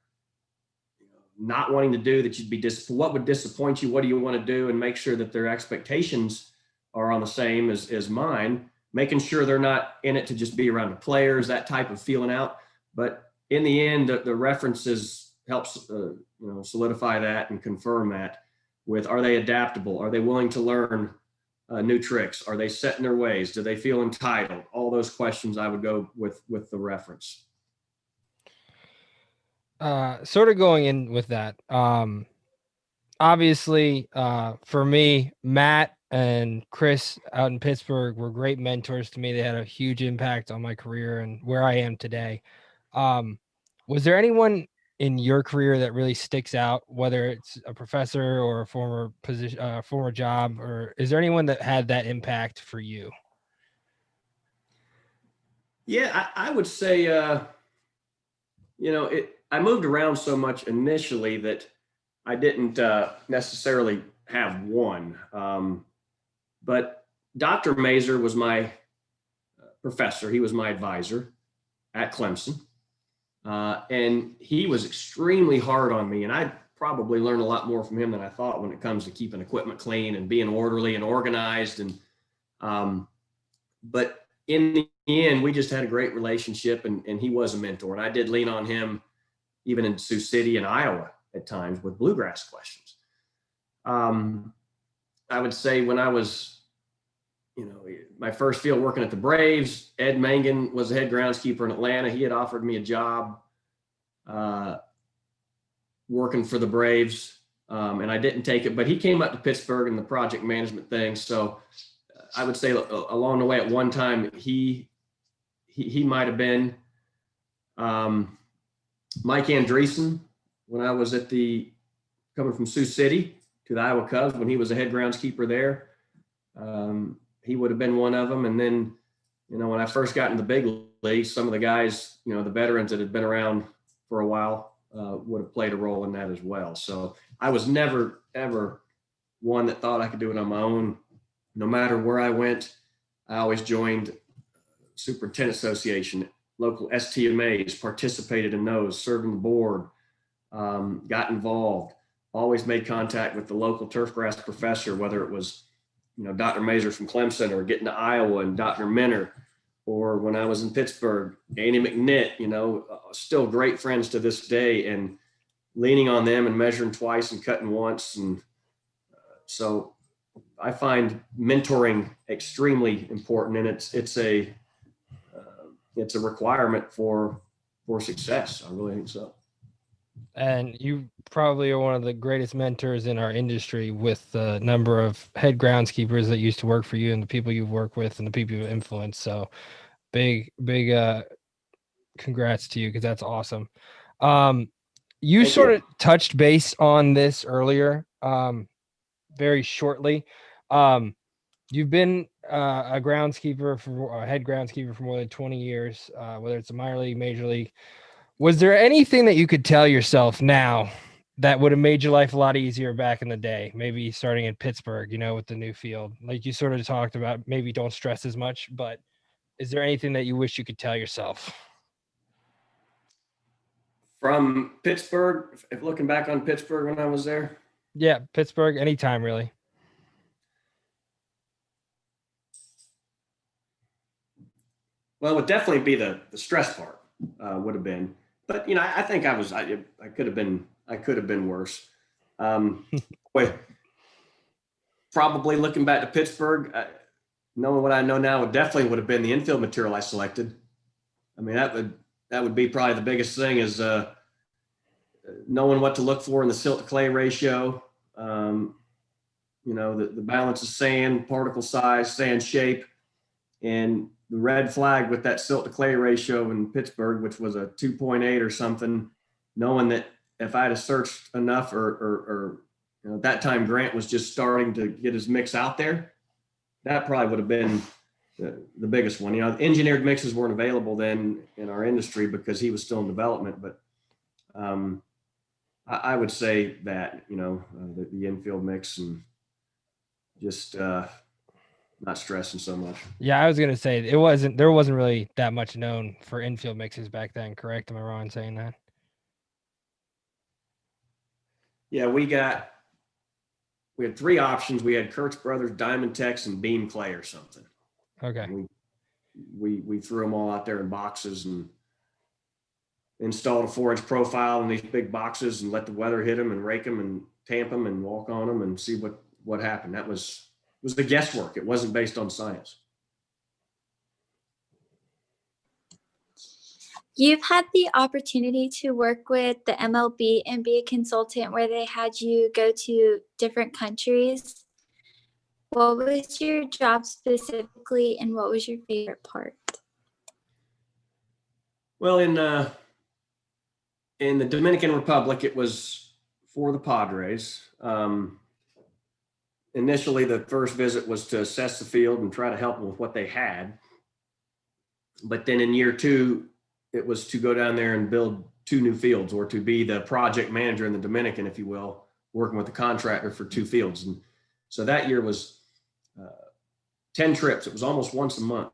not wanting to do that you'd be what would disappoint you? What do you want to do? And make sure that their expectations are on the same as mine, making sure they're not in it to just be around the players, that type of feeling out. But in the end, the references helps, solidify that and confirm that with, are they adaptable? Are they willing to learn new tricks? Are they set in their ways? Do they feel entitled? All those questions I would go with the reference. Sort of going in with that. Obviously, for me, Matt and Chris out in Pittsburgh were great mentors to me. They had a huge impact on my career and where I am today. Was there anyone in your career that really sticks out, whether it's a professor or a former position, former job, or is there anyone that had that impact for you? Yeah, I would say, I moved around so much initially that I didn't necessarily have one. But Dr. Mazur was my professor. He was my advisor at Clemson. And he was extremely hard on me. And I probably learned a lot more from him than I thought when it comes to keeping equipment clean and being orderly and organized. And but in the end, we just had a great relationship, and he was a mentor. And I did lean on him even in Sioux City and Iowa at times with bluegrass questions. I would say when I was, my first field working at the Braves, Ed Mangan was the head groundskeeper in Atlanta. He had offered me a job working for the Braves, and I didn't take it, but he came up to Pittsburgh in the project management thing. So I would say along the way at one time, he might have been Mike Andreessen when I was coming from Sioux City to the Iowa Cubs when he was a head groundskeeper there. He would have been one of them. And then, when I first got in the big leagues, some of the guys, the veterans that had been around for a while would have played a role in that as well. So I was never, ever one that thought I could do it on my own. No matter where I went, I always joined Superintendent Association, local STMAs, participated in those, served on the board, got involved, always made contact with the local turfgrass professor, whether it was, Dr. Mazur from Clemson, or getting to Iowa and Dr. Minner, or when I was in Pittsburgh, Andy McNitt, still great friends to this day, and leaning on them and measuring twice and cutting once. And so I find mentoring extremely important, and it's a requirement for success. I really think so. And you probably are one of the greatest mentors in our industry, with the number of head groundskeepers that used to work for you and the people you've worked with and the people you've influenced. So big congrats to you, because that's awesome. You Thank sort you. of touched base on this earlier, very shortly. You've been a head groundskeeper for more than 20 years, whether it's a minor league, major league. Was there anything that you could tell yourself now that would have made your life a lot easier back in the day? Maybe starting in Pittsburgh, with the new field, like you sort of talked about, maybe don't stress as much, but is there anything that you wish you could tell yourself? From Pittsburgh, if looking back on Pittsburgh when I was there? Yeah, Pittsburgh, anytime really. Well, it would definitely be the stress part, would have been. But, I think I could have been worse. Probably looking back to Pittsburgh, knowing what I know now, it definitely would have been the infield material I selected. I mean, that would be probably the biggest thing, is knowing what to look for in the silt to clay ratio. The balance of sand, particle size, sand shape, and the red flag with that silt to clay ratio in Pittsburgh, which was a 2.8 or something, knowing that if I had searched enough, or at that time Grant was just starting to get his mix out there, that probably would have been the biggest one. Engineered mixes weren't available then in our industry because he was still in development, but I would say that, the infield mix, and just not stressing so much. Yeah, I was gonna say there wasn't really that much known for infield mixes back then, correct? Am I wrong in saying that? Yeah, we had 3 options. We had Kurtz Brothers, Diamond Tex, and Beam Clay or something. Okay. We threw them all out there in boxes and installed a 4-inch profile in these big boxes and let the weather hit them and rake them and tamp them and walk on them and see what happened. It was the guesswork. It wasn't based on science. You've had the opportunity to work with the MLB and be a consultant where they had you go to different countries. What was your job specifically, and what was your favorite part? Well, in the Dominican Republic, it was for the Padres. Initially, the first visit was to assess the field and try to help them with what they had. But then in year 2, it was to go down there and build 2 new fields, or to be the project manager in the Dominican, if you will, working with the contractor for 2 fields. And so that year was 10 trips. It was almost once a month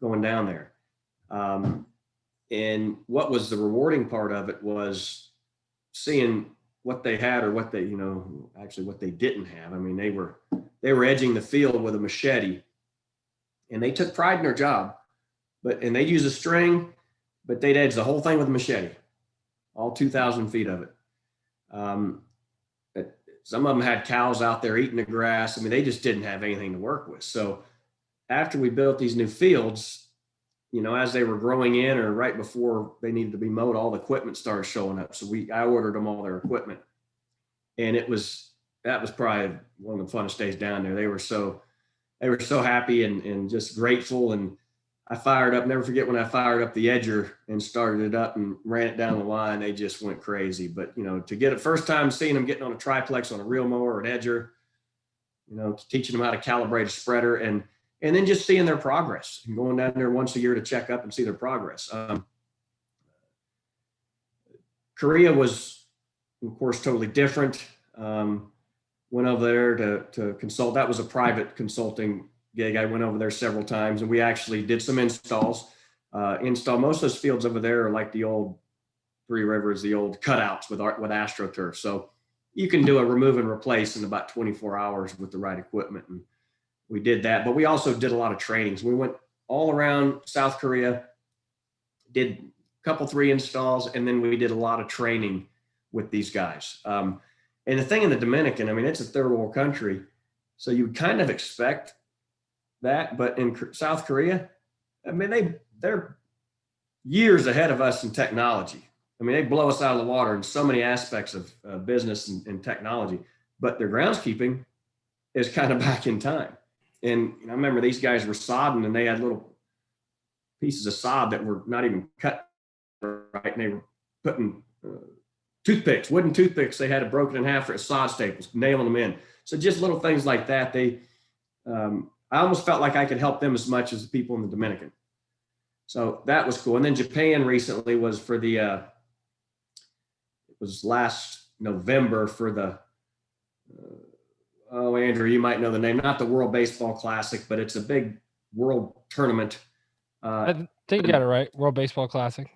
going down there. And what was the rewarding part of it was seeing what they had, or what they, actually what they didn't have. I mean, they were edging the field with a machete, and they took pride in their job, and they'd use a string, but they'd edge the whole thing with a machete, all 2,000 feet of it. Some of them had cows out there eating the grass. I mean, they just didn't have anything to work with. So after we built these new fields, as they were growing in or right before they needed to be mowed, all the equipment started showing up. So I ordered them all their equipment, and that was probably one of the funnest days down there. They were so happy and just grateful. And I fired up, never forget when I fired up the edger and started it up and ran it down the line, they just went crazy. But, to get it first time seeing them getting on a triplex on a reel mower or an edger, teaching them how to calibrate a spreader and then just seeing their progress and going down there once a year to check up and see their progress. Korea was, of course, totally different. Went over there to consult. That was a private consulting gig. I went over there several times, and we actually did some installs. Most of those fields over there are like the old Three Rivers, the old cutouts with AstroTurf. So you can do a remove and replace in about 24 hours with the right equipment. And we did that, but we also did a lot of trainings. We went all around South Korea, did a couple, 3 installs, and then we did a lot of training with these guys. And the thing in the Dominican, I mean, it's a third world country, so you would kind of expect that. But in South Korea, I mean, they're years ahead of us in technology. I mean, they blow us out of the water in so many aspects of business and technology, but their groundskeeping is kind of back in time. And I remember these guys were sodding, and they had little pieces of sod that were not even cut right, and they were putting wooden toothpicks. They had it broken in half for sod staples, nailing them in. So just little things like that. I almost felt like I could help them as much as the people in the Dominican. So that was cool. And then Japan recently was for it was last November for the, Andrew, you might know the name, not the World Baseball Classic, but it's a big world tournament. I think you got it right. World Baseball Classic.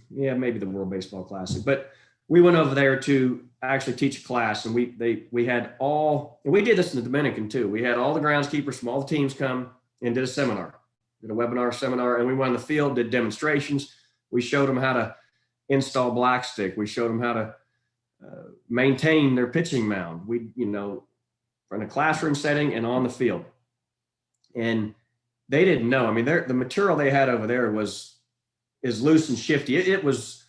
Yeah, maybe the World Baseball Classic. But we went over there to actually teach a class, and we did this in the Dominican too. We had all the groundskeepers from all the teams come and did a webinar seminar, and we went on the field, did demonstrations. We showed them how to install black stick. We showed them how to maintain their pitching mound. We, in a classroom setting and on the field. And they didn't know. I mean, the material they had over there is loose and shifty. It was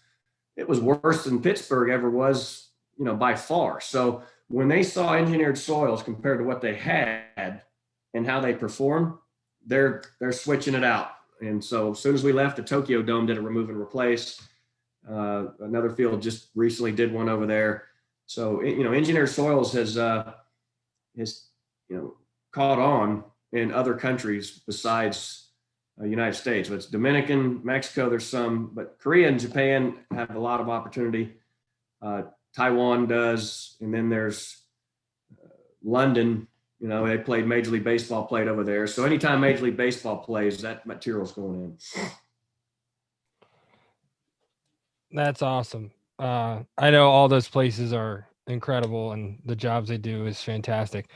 worse than Pittsburgh ever was, by far. So when they saw engineered soils compared to what they had and how they perform, they're switching it out. And so as soon as we left, the Tokyo Dome did a remove and replace. Another field just recently did one over there. So, engineered soils has caught on in other countries besides United States. But it's Dominican, Mexico, there's some, but Korea and Japan have a lot of opportunity. Taiwan does. And then there's London, they played Major League Baseball played over there. So anytime Major League Baseball plays, that material's going in. That's awesome. I know all those places are incredible, and the jobs they do is fantastic.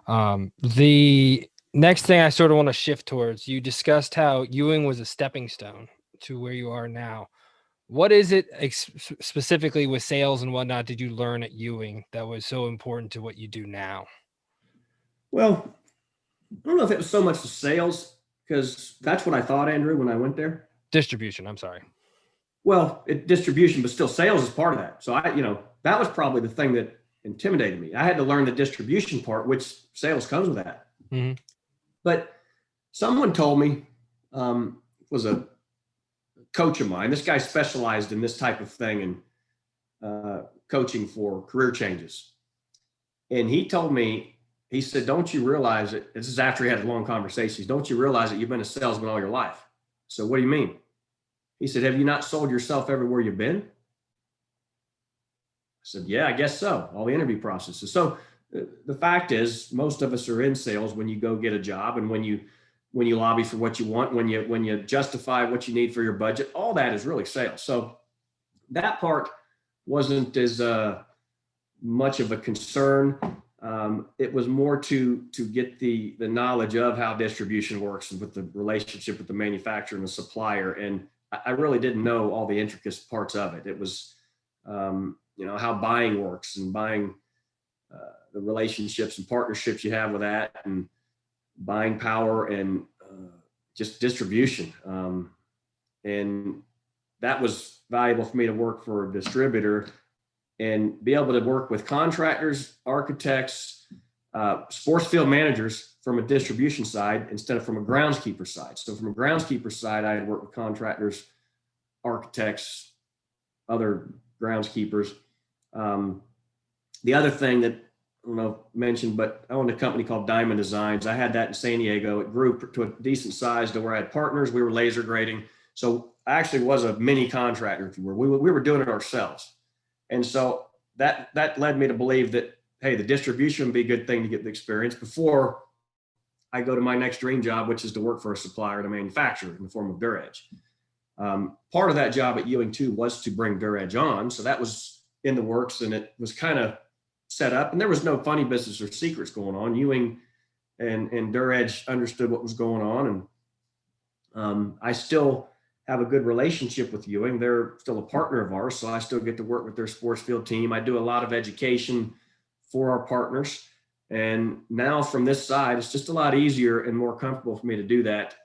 The next thing I sort of want to shift towards, you discussed how Ewing was a stepping stone to where you are now. What is it specifically with sales and whatnot did you learn at Ewing that was so important to what you do now? Well, I don't know if it was so much the sales, because that's what I thought, Andrew, when I went there. Distribution, I'm sorry. Well, distribution, but still sales is part of that. So that was probably the thing that intimidated me. I had to learn the distribution part, which sales comes with that. Mm-hmm. But someone told me, was a coach of mine. This guy specialized in this type of thing and coaching for career changes. And he told me, he said, don't you realize it? This is after he had long conversations. Don't you realize that you've been a salesman all your life? So what do you mean? He said, have you not sold yourself everywhere you've been? I said, yeah, I guess so. All the interview processes. So the fact is, most of us are in sales when you go get a job, and when you lobby for what you want, when you justify what you need for your budget, all that is really sales. So that part wasn't as much of a concern. It was more to get the knowledge of how distribution works and with the relationship with the manufacturer and the supplier. And I really didn't know all the intricate parts of it. It was, how buying works and buying, the relationships and partnerships you have with that, and buying power and just distribution. And that was valuable for me to work for a distributor and be able to work with contractors, architects, sports field managers from a distribution side instead of from a groundskeeper side. So from a groundskeeper side, I had worked with contractors, architects, other groundskeepers. The other thing that I don't know if mentioned, but I owned a company called Diamond Designs. I had that in San Diego. It grew to a decent size to where I had partners. We were laser grading. So I actually was a mini contractor, if you will. We were doing it ourselves. And so that led me to believe that, hey, the distribution would be a good thing to get the experience before I go to my next dream job, which is to work for a supplier and a manufacturer in the form of Duraedge. Part of that job at Ewing too was to bring Duraedge on. So that was in the works, and it was kind of set up, and there was no funny business or secrets going on. Ewing and Duraedge understood what was going on. And I still have a good relationship with Ewing. They're still a partner of ours, so I still get to work with their sports field team. I do a lot of education for our partners. And now from this side, it's just a lot easier and more comfortable for me to do that,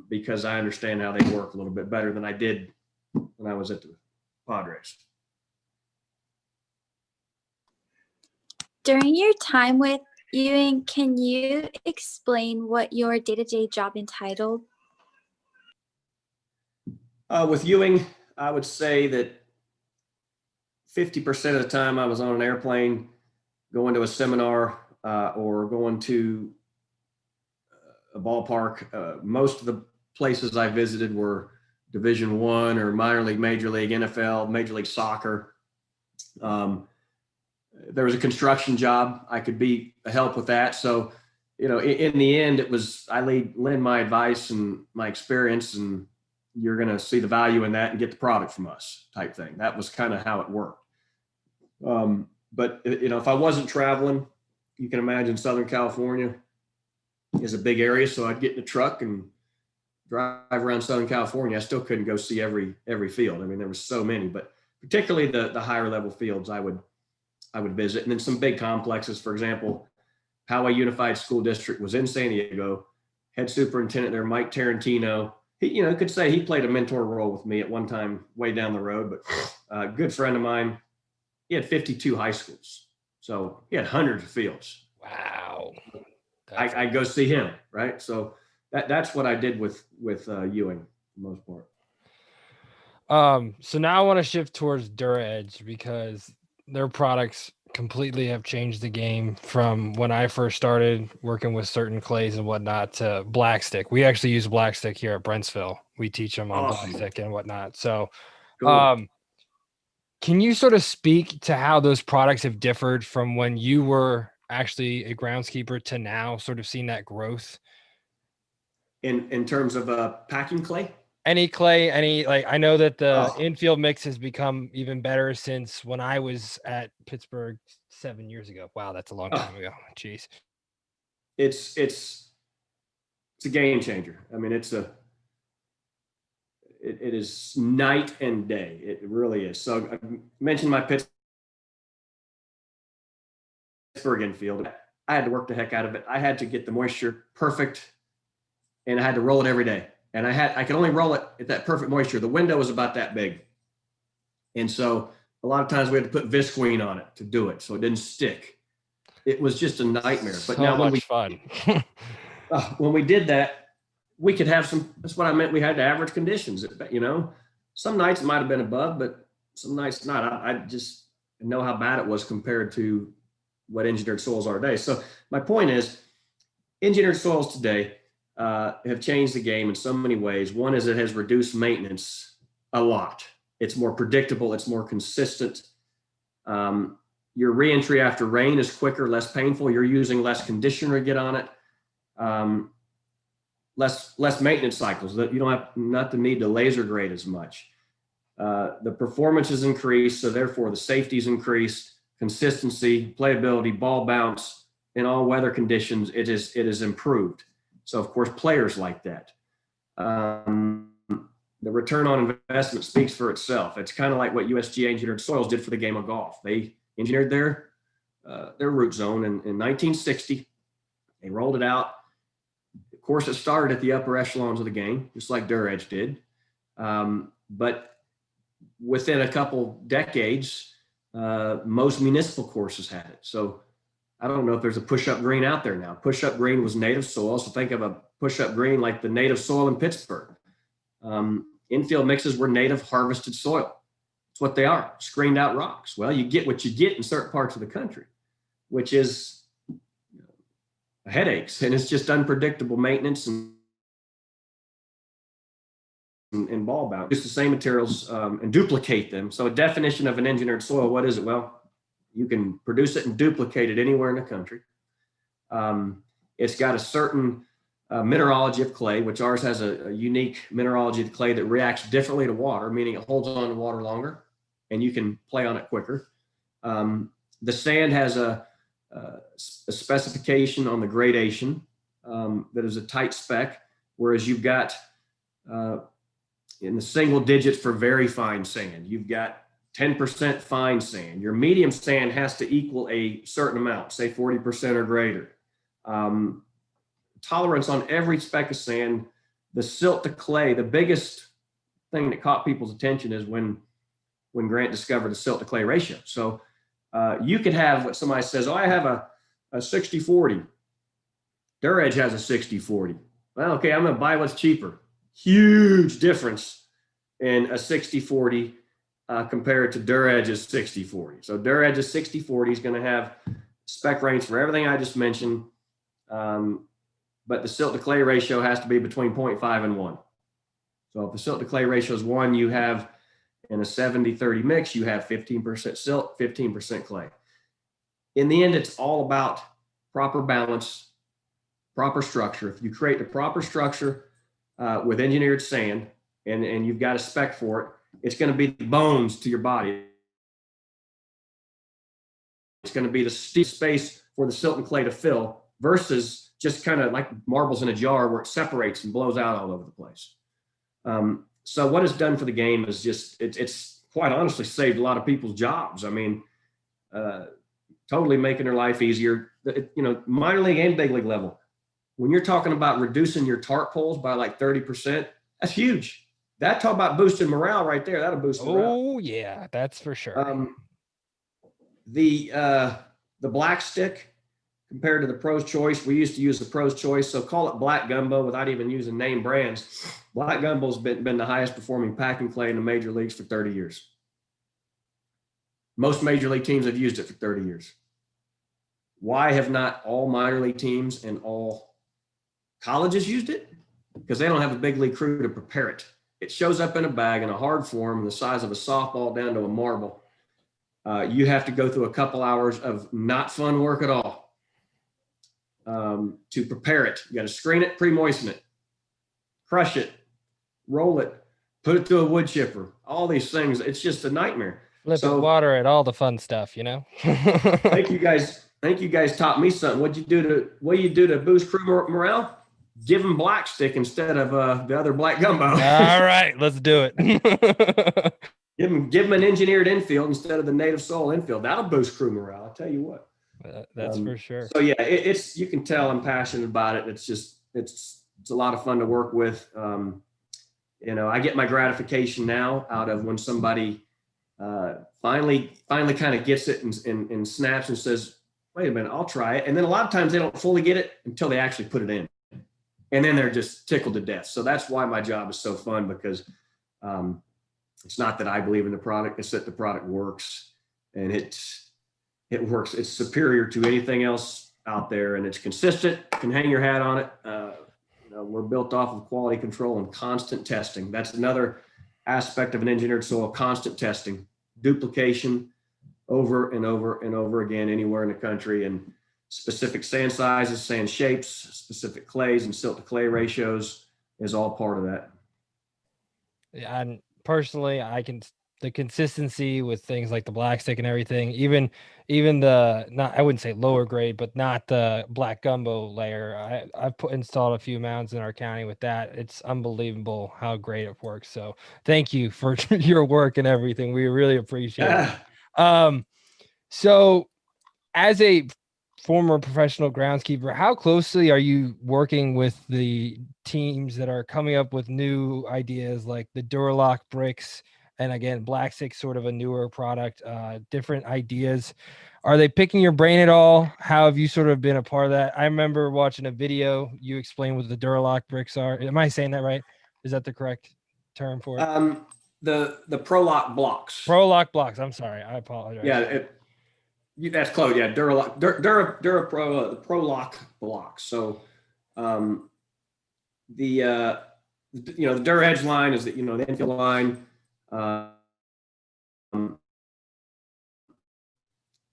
because I understand how they work a little bit better than I did when I was at the Padres. During your time with Ewing, can you explain what your day-to-day job entitled? With Ewing, I would say that 50% of the time I was on an airplane, going to a seminar, or going to a ballpark. Most of the places I visited were Division I or minor league, major league, NFL, Major League Soccer. There was a construction job. I could be a help with that. So, in the end, it was, I lend my advice and my experience, and you're going to see the value in that and get the product from us type thing. That was kind of how it worked. But if I wasn't traveling, you can imagine Southern California is a big area. So I'd get in a truck and drive around Southern California. I still couldn't go see every field. I mean, there was so many, but particularly the higher level fields I would visit. And then some big complexes, for example, Poway Unified School District was in San Diego. Head superintendent there, Mike Tarantino. He, could say he played a mentor role with me at one time way down the road, but a good friend of mine. He had 52 high schools. So he had hundreds of fields. Wow. I go see him, right? So that's what I did with Ewing for the most part. So now I want to shift towards Duraedge, because their products completely have changed the game from when I first started working with certain clays and whatnot to black stick. We actually use black stick here at Brentsville. We teach them on Awesome. black stick and whatnot. So, Cool. can you sort of speak to how those products have differed from when you were actually a groundskeeper to now, sort of seeing that growth? In terms of packing clay? Any clay, I know that the infield mix has become even better since when I was at Pittsburgh 7 years ago. Wow, that's a long time ago. Jeez. It's a game changer. I mean, it is night and day. It really is. So I mentioned my Pittsburgh infield. I had to work the heck out of it. I had to get the moisture perfect, and I had to roll it every day. And I could only roll it at that perfect moisture. The window was about that big. And so a lot of times we had to put Visqueen on it to do it, so it didn't stick. It was just a nightmare. But so now fun. When we did that, we could have that's what I meant. We had average conditions, some nights it might've been above, but some nights not. I just know how bad it was compared to what engineered soils are today. So my point is, engineered soils today have changed the game in so many ways. One is it has reduced maintenance a lot. It's more predictable. It's more consistent. Your reentry after rain is quicker, less painful. You're using less conditioner to get on it. Less maintenance cycles. That you don't have not the need to laser grade as much. The performance is increased, so therefore the safety is increased. Consistency, playability, ball bounce in all weather conditions. It is improved. So of course players like that. the return on investment speaks for itself. It's kind of like what USGA Engineered Soils did for the game of golf. They engineered their root zone in 1960. They rolled it out. Of course, it started at the upper echelons of the game, just like Duraedge did. But within a couple decades, most municipal courses had it. So I don't know if there's a push-up green out there now. Push-up green was native soil. So think of a push-up green like the native soil in Pittsburgh. Infield mixes were native harvested soil. It's what they are, screened out rocks. Well, you get what you get in certain parts of the country, which is headaches, and it's just unpredictable maintenance and ball bounce. Use the same materials and duplicate them. So a definition of an engineered soil, what is it? Well, you can produce it and duplicate it anywhere in the country. It's got a certain mineralogy of clay, which ours has a unique mineralogy of clay that reacts differently to water, meaning it holds on to water longer and you can play on it quicker. The sand has a specification on the gradation that is a tight spec, whereas you've got in the single digits for very fine sand, you've got 10% fine sand. Your medium sand has to equal a certain amount, say 40% or greater. Tolerance on every speck of sand. The silt to clay, the biggest thing that caught people's attention is when Grant discovered the silt to clay ratio. So you could have what somebody says, oh, I have a 60-40. Duraedge has a 60-40. Well, okay, I'm going to buy what's cheaper. Huge difference in a 60-40 compared to Duraedge's 60-40. So Duraedge's 60-40 is going to have spec range for everything I just mentioned. But the silt to clay ratio has to be between 0.5 and 1. So if the silt to clay ratio is 1, you have in a 70-30 mix, you have 15% silt, 15% clay. In the end, it's all about proper balance, proper structure. If you create the proper structure with engineered sand and you've got a spec for it, it's going to be the bones to your body. It's going to be the space for the silt and clay to fill versus just kind of like marbles in a jar where it separates and blows out all over the place. So what it's done for the game is just, it's quite honestly saved a lot of people's jobs. I mean, totally making their life easier. Minor league and big league level. When you're talking about reducing your tarp poles by like 30%, that's huge. That talk about boosting morale right there. That'll boost morale. Oh yeah, that's for sure. The black stick compared to the Pro's Choice, we used to use the Pro's Choice, so call it black gumbo without even using name brands. Black gumbo's been the highest performing packing clay in the major leagues for 30 years. Most major league teams have used it for 30 years. Why have not all minor league teams and all colleges used it? Because they don't have a big league crew to prepare it. It shows up in a bag in a hard form the size of a softball down to a marble. You have to go through a couple hours of not fun work at all to prepare it. You got to screen it, pre-moisten it, crush it, roll it, put it through a wood chipper, all these things. It's just a nightmare. Flip it, water it, all the fun stuff, you know? Thank you guys taught me something. What do you do to boost crew morale? Give them black stick instead of the other black gumbo. All right, let's do it. Give them an engineered infield instead of the native soil infield. That'll boost crew morale. I'll tell you what. That's for sure. So yeah, it's you can tell I'm passionate about it. It's a lot of fun to work with. I get my gratification now out of when somebody finally kind of gets it and snaps and says, wait a minute, I'll try it. And then a lot of times they don't fully get it until they actually put it in. And then they're just tickled to death. So that's why my job is so fun, because it's not that I believe in the product, it's that the product works, and it works. It's superior to anything else out there, and it's consistent. You can hang your hat on it. We're built off of quality control and constant testing. That's another aspect of an engineered soil, constant testing, duplication over and over and over again anywhere in the country, and specific sand sizes, sand shapes, specific clays and silt to clay ratios is all part of that. Yeah, and personally, I can consistency with things like the black stick and everything, even the, not, I wouldn't say lower grade, but not the black gumbo layer. I've installed a few mounds in our county with that. It's unbelievable how great it works. So thank you for your work and everything. We really appreciate it. So as a former professional groundskeeper, how closely are you working with the teams that are coming up with new ideas like the Duralock bricks? And again, Black Stick, sort of a newer product, different ideas. Are they picking your brain at all? How have you sort of been a part of that? I remember watching a video. You explained what the Duralock bricks are. Am I saying that right? Is that the correct term for it? The Prolock blocks. Prolock blocks. I'm sorry. I apologize. Yeah, that's close. Yeah, Duralock, DuraPro, the Prolock blocks. So, the Duraedge line is the infield line.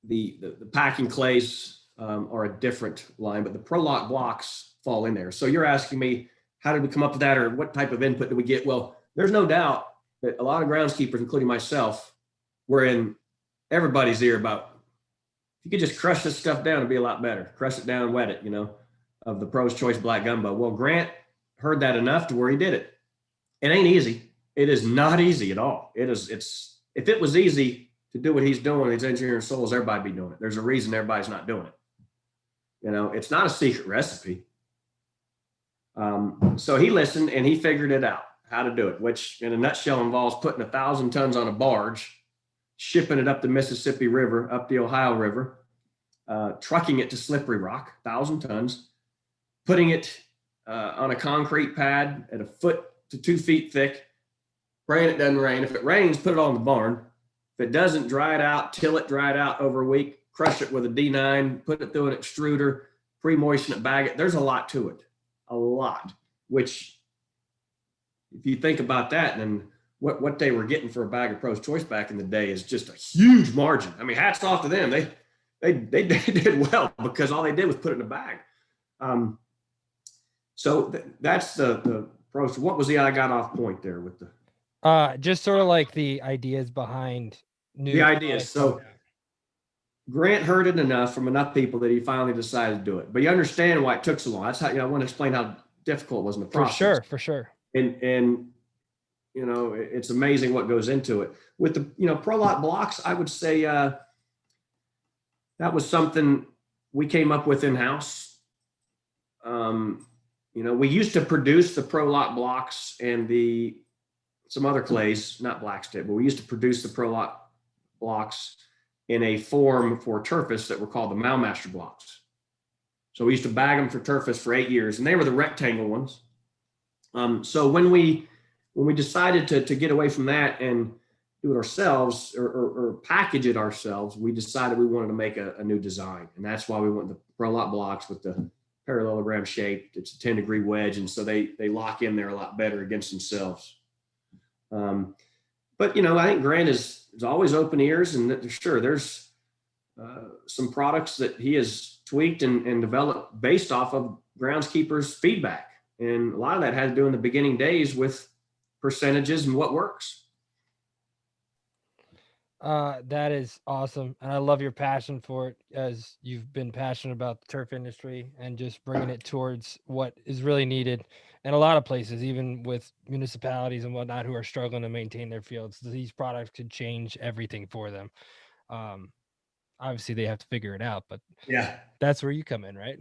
The packing clays are a different line, but the Prolock blocks fall in there. So you're asking me, how did we come up with that, or what type of input did we get? Well, there's no doubt that a lot of groundskeepers, including myself, were in everybody's ear about, if you could just crush this stuff down, it'd be a lot better. Crush it down, wet it, of the Pro's Choice Black Gumbo. Well, Grant heard that enough to where he did it. It ain't easy. It is not easy at all. If it was easy to do what he's doing, his engineering souls, everybody'd be doing it. There's a reason everybody's not doing it. It's not a secret recipe. So he listened and he figured it out, how to do it, which in a nutshell involves putting 1,000 tons on a barge, shipping it up the Mississippi River, up the Ohio River, trucking it to Slippery Rock, 1,000 tons, putting it on a concrete pad at 1 foot to 2 feet thick, praying it doesn't rain. If it rains, put it on the barn. If it doesn't, dry it out, till it, dry it out over a week, crush it with a D9, put it through an extruder, pre-moisten it, bag it. There's a lot to it, a lot, which if you think about that, then what they were getting for a bag of Pro's Choice back in the day is just a huge margin. I mean, hats off to them. They did well because all they did was put it in a bag. So that's the Pro's. What was the I got off point there with the? Just sort of like the ideas behind the ideas. So Grant heard it enough from enough people that he finally decided to do it. But you understand why it took so long. That's how I want to explain how difficult it was in the process. For sure. And it's amazing what goes into it. With the Prolock blocks, I would say that was something we came up with in-house. We used to produce the Prolock blocks and some other clays, not black stick, but we used to produce the Prolock blocks in a form for Turfus that were called the Moundmaster blocks. So we used to bag them for Turfus for 8 years, and they were the rectangle ones. So when we decided to get away from that and do it ourselves or package it ourselves, we decided we wanted to make a new design. And that's why we went the Prolock blocks with the parallelogram shape. It's a 10-degree wedge, and so they lock in there a lot better against themselves. But I think Grant is always open ears, and sure, there's some products that he has tweaked and developed based off of groundskeepers' feedback, and a lot of that had to do in the beginning days with percentages and what works. That is awesome, and I love your passion for it, as you've been passionate about the turf industry and just bringing it towards what is really needed in a lot of places, even with municipalities and whatnot who are struggling to maintain their fields. These products could change everything for them. Obviously they have to figure it out, but yeah, that's where you come in, right?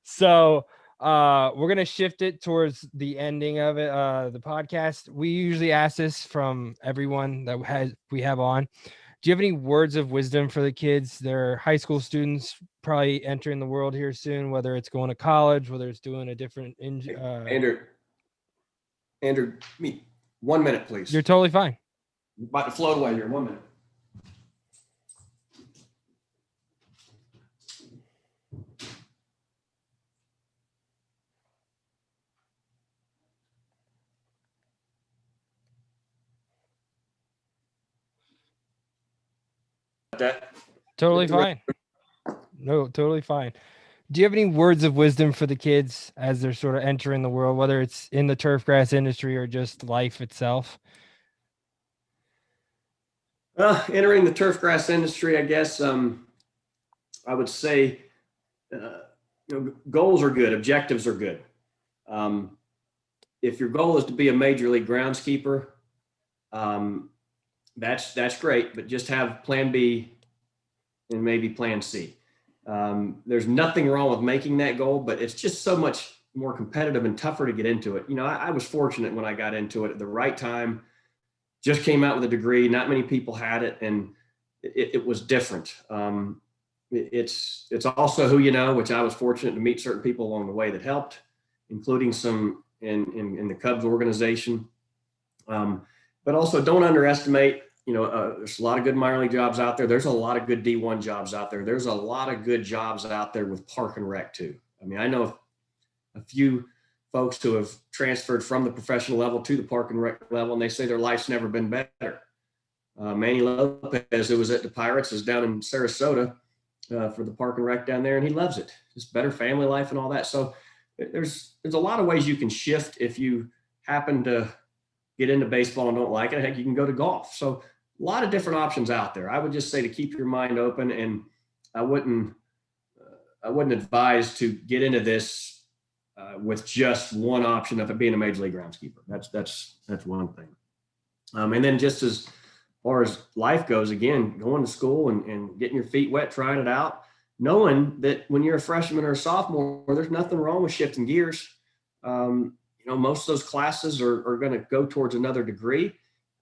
So we're going to shift it towards the ending of it, the podcast. We usually ask this from everyone that we have on. Do you have any words of wisdom for the kids? They're high school students, probably entering the world here soon, whether it's going to college, whether it's doing a different Andrew, me 1 minute, please. You're totally fine. I'm about to float away here. 1 minute. That Totally fine. No, totally fine. Do you have any words of wisdom for the kids as they're sort of entering the world, whether it's in the turfgrass industry or just life itself? Entering the turfgrass industry, I guess I would say goals are good, objectives are good. If your goal is to be a major league groundskeeper, that's great, but just have plan B and maybe plan C. There's nothing wrong with making that goal, but it's just so much more competitive and tougher to get into it. I was fortunate when I got into it at the right time, just came out with a degree. Not many people had it, and it was different. It's also who you know, which I was fortunate to meet certain people along the way that helped, including some in the Cubs organization. But also don't underestimate, there's a lot of good minor league jobs out there. There's a lot of good D1 jobs out there. There's a lot of good jobs out there with park and rec too. I mean, I know a few folks who have transferred from the professional level to the park and rec level, and they say their life's never been better. Manny Lopez, who was at the Pirates, is down in Sarasota for the park and rec down there, and he loves it. Just better family life and all that. So there's a lot of ways you can shift if you happen to get into baseball and don't like it. Heck, you can go to golf. So a lot of different options out there. I would just say to keep your mind open, and I wouldn't advise to get into this with just one option of it being a major league groundskeeper. That's one thing. And then just as far as life goes, again, going to school and getting your feet wet, trying it out, knowing that when you're a freshman or a sophomore, there's nothing wrong with shifting gears. Most of those classes are going to go towards another degree.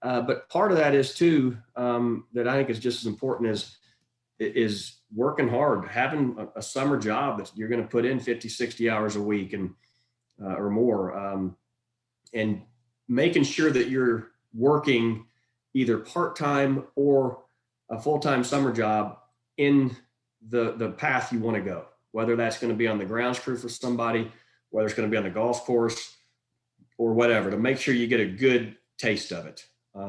But part of that is too, that I think is just as important is working hard, having a summer job that you're going to put in 50, 60 hours a week and or more, and making sure that you're working either part-time or a full-time summer job in the path you want to go, whether that's going to be on the grounds crew for somebody, whether it's going to be on the golf course or whatever, to make sure you get a good taste of it,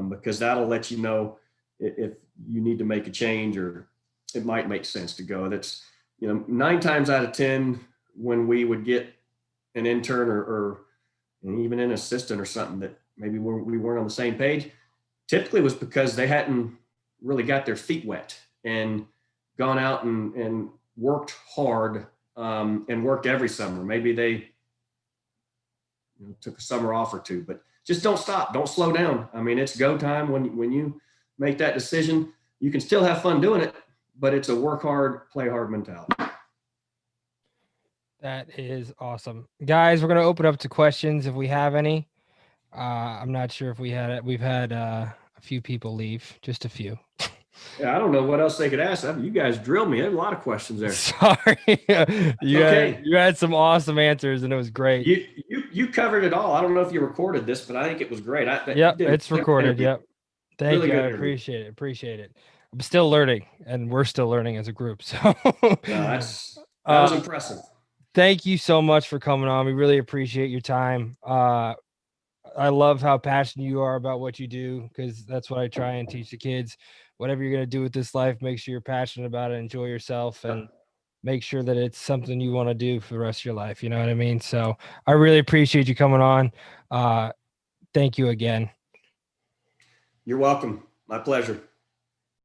because that'll let you know if you need to make a change or it might make sense to go. That's, 9 times out of 10, when we would get an intern or even an assistant or something that maybe we weren't on the same page, typically was because they hadn't really got their feet wet and gone out and worked hard and worked every summer. Maybe they took a summer off or two, but just don't stop. Don't slow down. I mean, it's go time when you make that decision. You can still have fun doing it, but it's a work hard, play hard mentality. That is awesome. Guys, we're going to open up to questions if we have any. I'm not sure if we had it. We've had a few people leave, just a few. Yeah, I don't know what else they could ask. You guys drilled me. There's a lot of questions there. Sorry. You had some awesome answers, and it was great. You covered it all. I don't know if you recorded this, but I think it was great. Yep, it's recorded. Yep. Thank really you. I interview. appreciate it. I'm still learning, and we're still learning as a group. So that was impressive. Thank you so much for coming on. We really appreciate your time. I love how passionate you are about what you do, because that's what I try and teach the kids. Whatever you're going to do with this life, make sure you're passionate about it, enjoy yourself, and make sure that it's something you want to do for the rest of your life. You know what I mean? So I really appreciate you coming on. Thank you again. You're welcome. My pleasure.